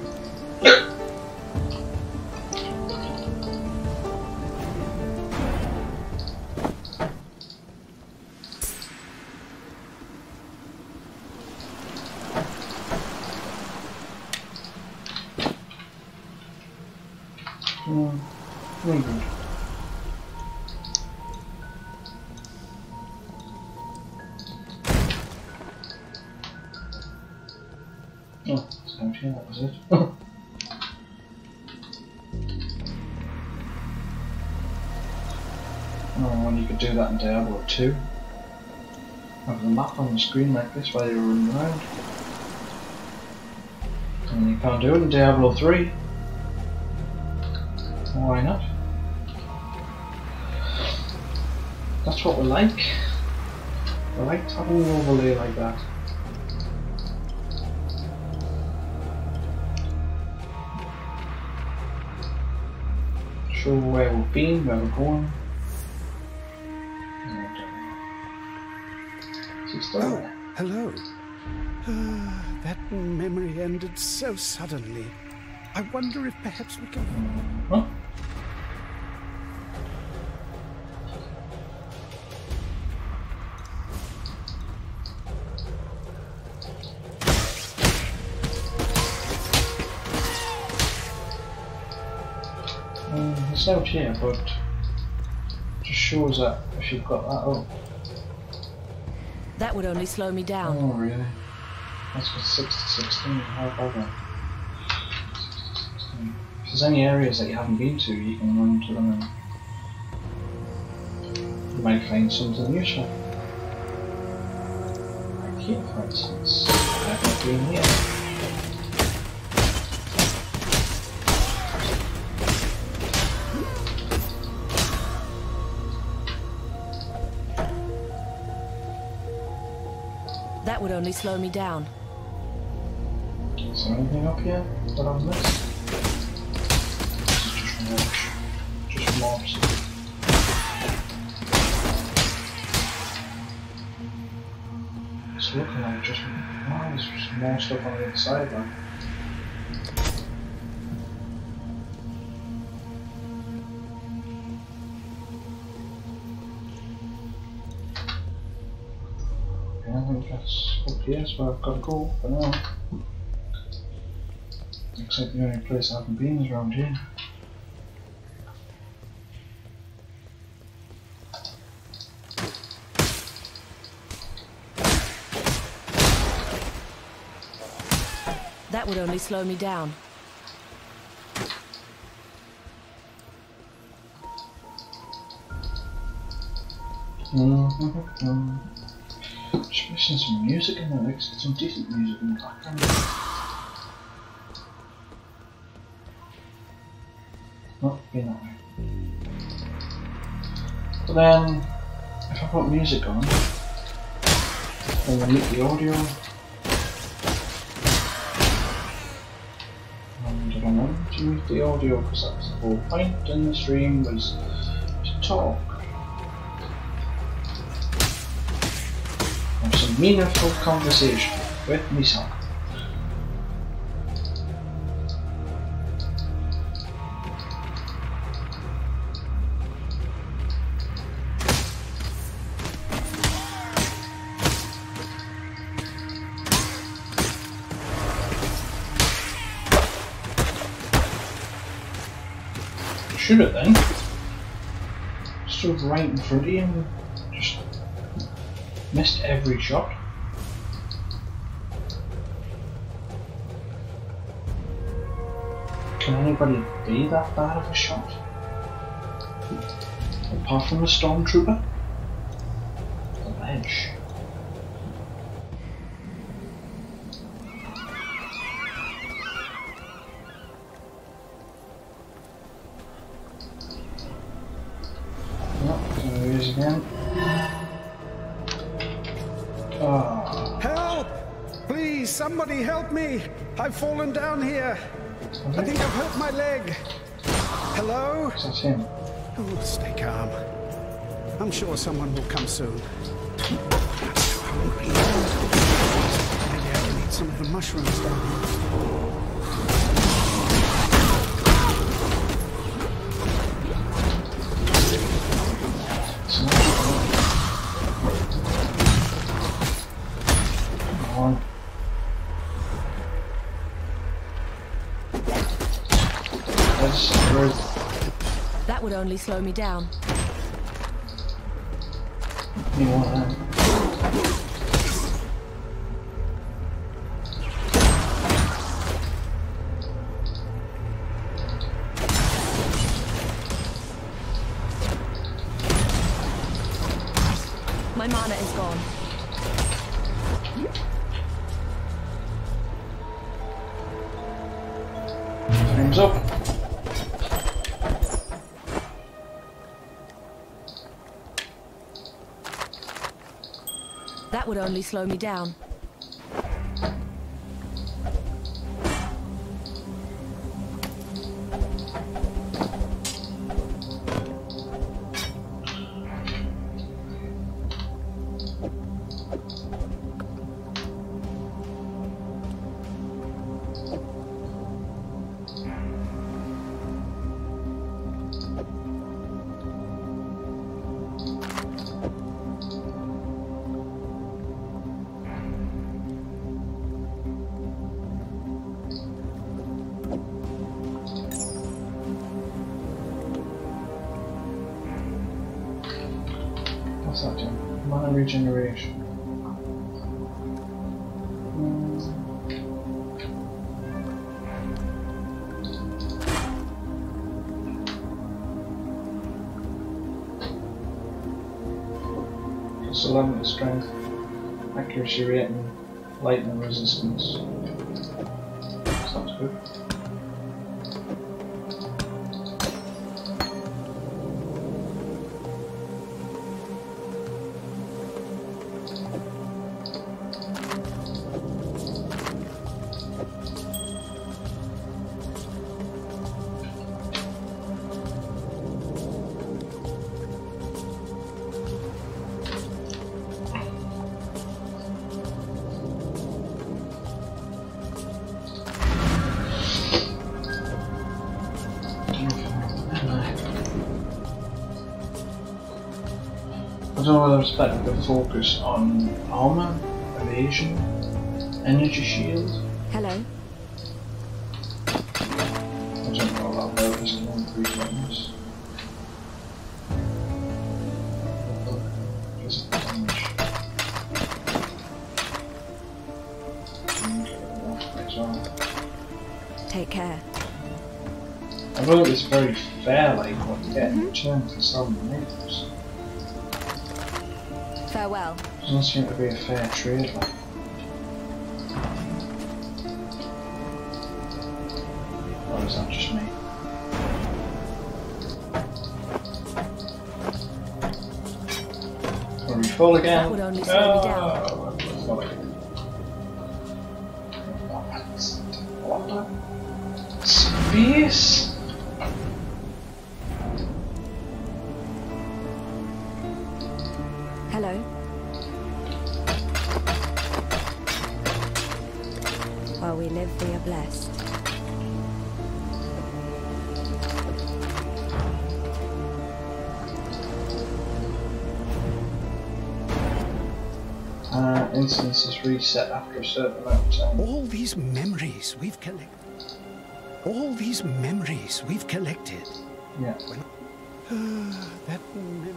Really good. Oh, it's empty, that was it. Oh, and you could do that in Diablo 2. Have the map on the screen like this while you're running around. And you can't do it in Diablo 3. Why not? That's what we like. We like having an overlay like that. sure where we've been, where we're going. She's still Oh, there. hello. That memory ended so suddenly. I wonder if perhaps we can... Huh? It's out here, but it just shows that if you've got that up. That would only slow me down. Oh, really? That's got 6 to 16. How about that? 6 to 16. If there's any areas that you haven't been to, you can run to them and you might find something useful. Like here, for instance. I've not been here. That would only slow me down. Is there anything up here that I've missed? Just mobs. It's looking like just there's just more stuff on the other side though. I think that's up here, so I've got to go for now. Looks like the only place I haven't been is around here. That would only slow me down. Just missing some music in there, like some decent music in the background. Not being that way. But then, if I put music on, then I mute the audio. And I don't know to mute the audio because that's the whole point in the stream was to talk. Have some meaningful conversation with myself. Shoot it then. Stood right in front of you and just missed every shot. Can anybody be that bad of a shot? Apart from a stormtrooper? The ledge. Yep, there he is again. Help! Please, somebody help me! I've fallen down here. I think I've hurt my leg. Hello? That's him. Oh, stay calm. I'm sure someone will come soon. I'm so hungry. Maybe I can eat some of the mushrooms down here. Come on. That would only slow me down. You want that? My mana is gone. Time's up. That would only slow me down. regeneration. Plus 11 to strength, accuracy rating, lightning resistance. Sounds good. I don't know whether it's better to focus on armor, evasion, energy shield. Hello. I don't know about where this can increase on this. Physical damage. Take care. I thought it was very fair, like what you get in return for selling items. Farewell. Doesn't seem to be a fair trade, like. Or is that just me? Will we fall again? That would only slow me down. We'll fall again. What? Space? Hello. While we live, we are blessed. Instances reset after a certain amount of time. All these memories we've collected. All these memories we've collected. Yeah. That memory.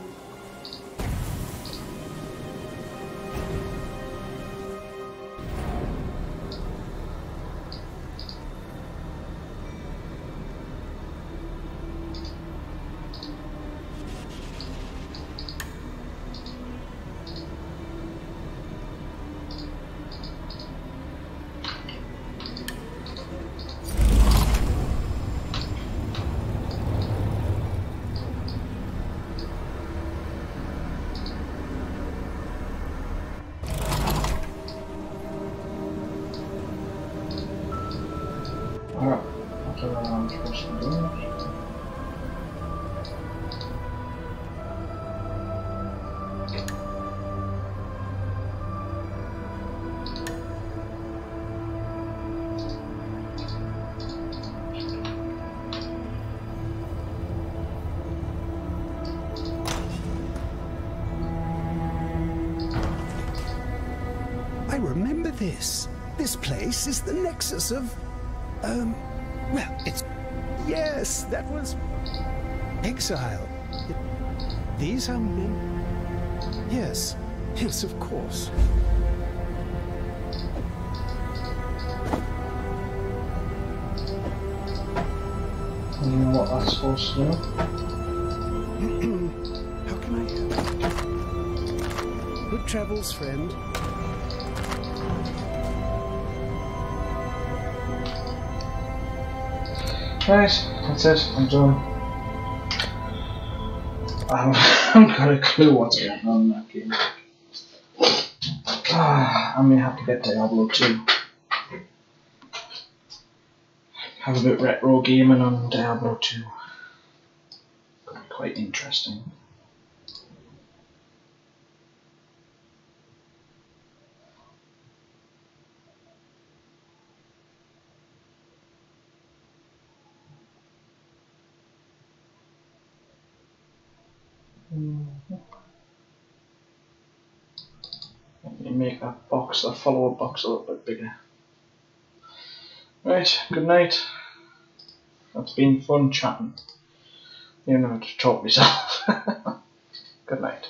Alright, I don't know how I'm supposed to do it. I remember this. This place is the nexus of... well, it's... Yes, that was... Exile. These are men... Yes. Yes, of course. You know what that's supposed to do? How can I help? Good travels, friend. Right, that's it, I'm done. I haven't got a clue what's going on in that game. I may have to get Diablo 2. Have a bit retro gaming on Diablo 2. Could be quite interesting. Let me make that box, that follow-up box, a little bit bigger. Right, good night. That's been fun chatting. You know how to talk myself. Good night.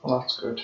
Well, that's good.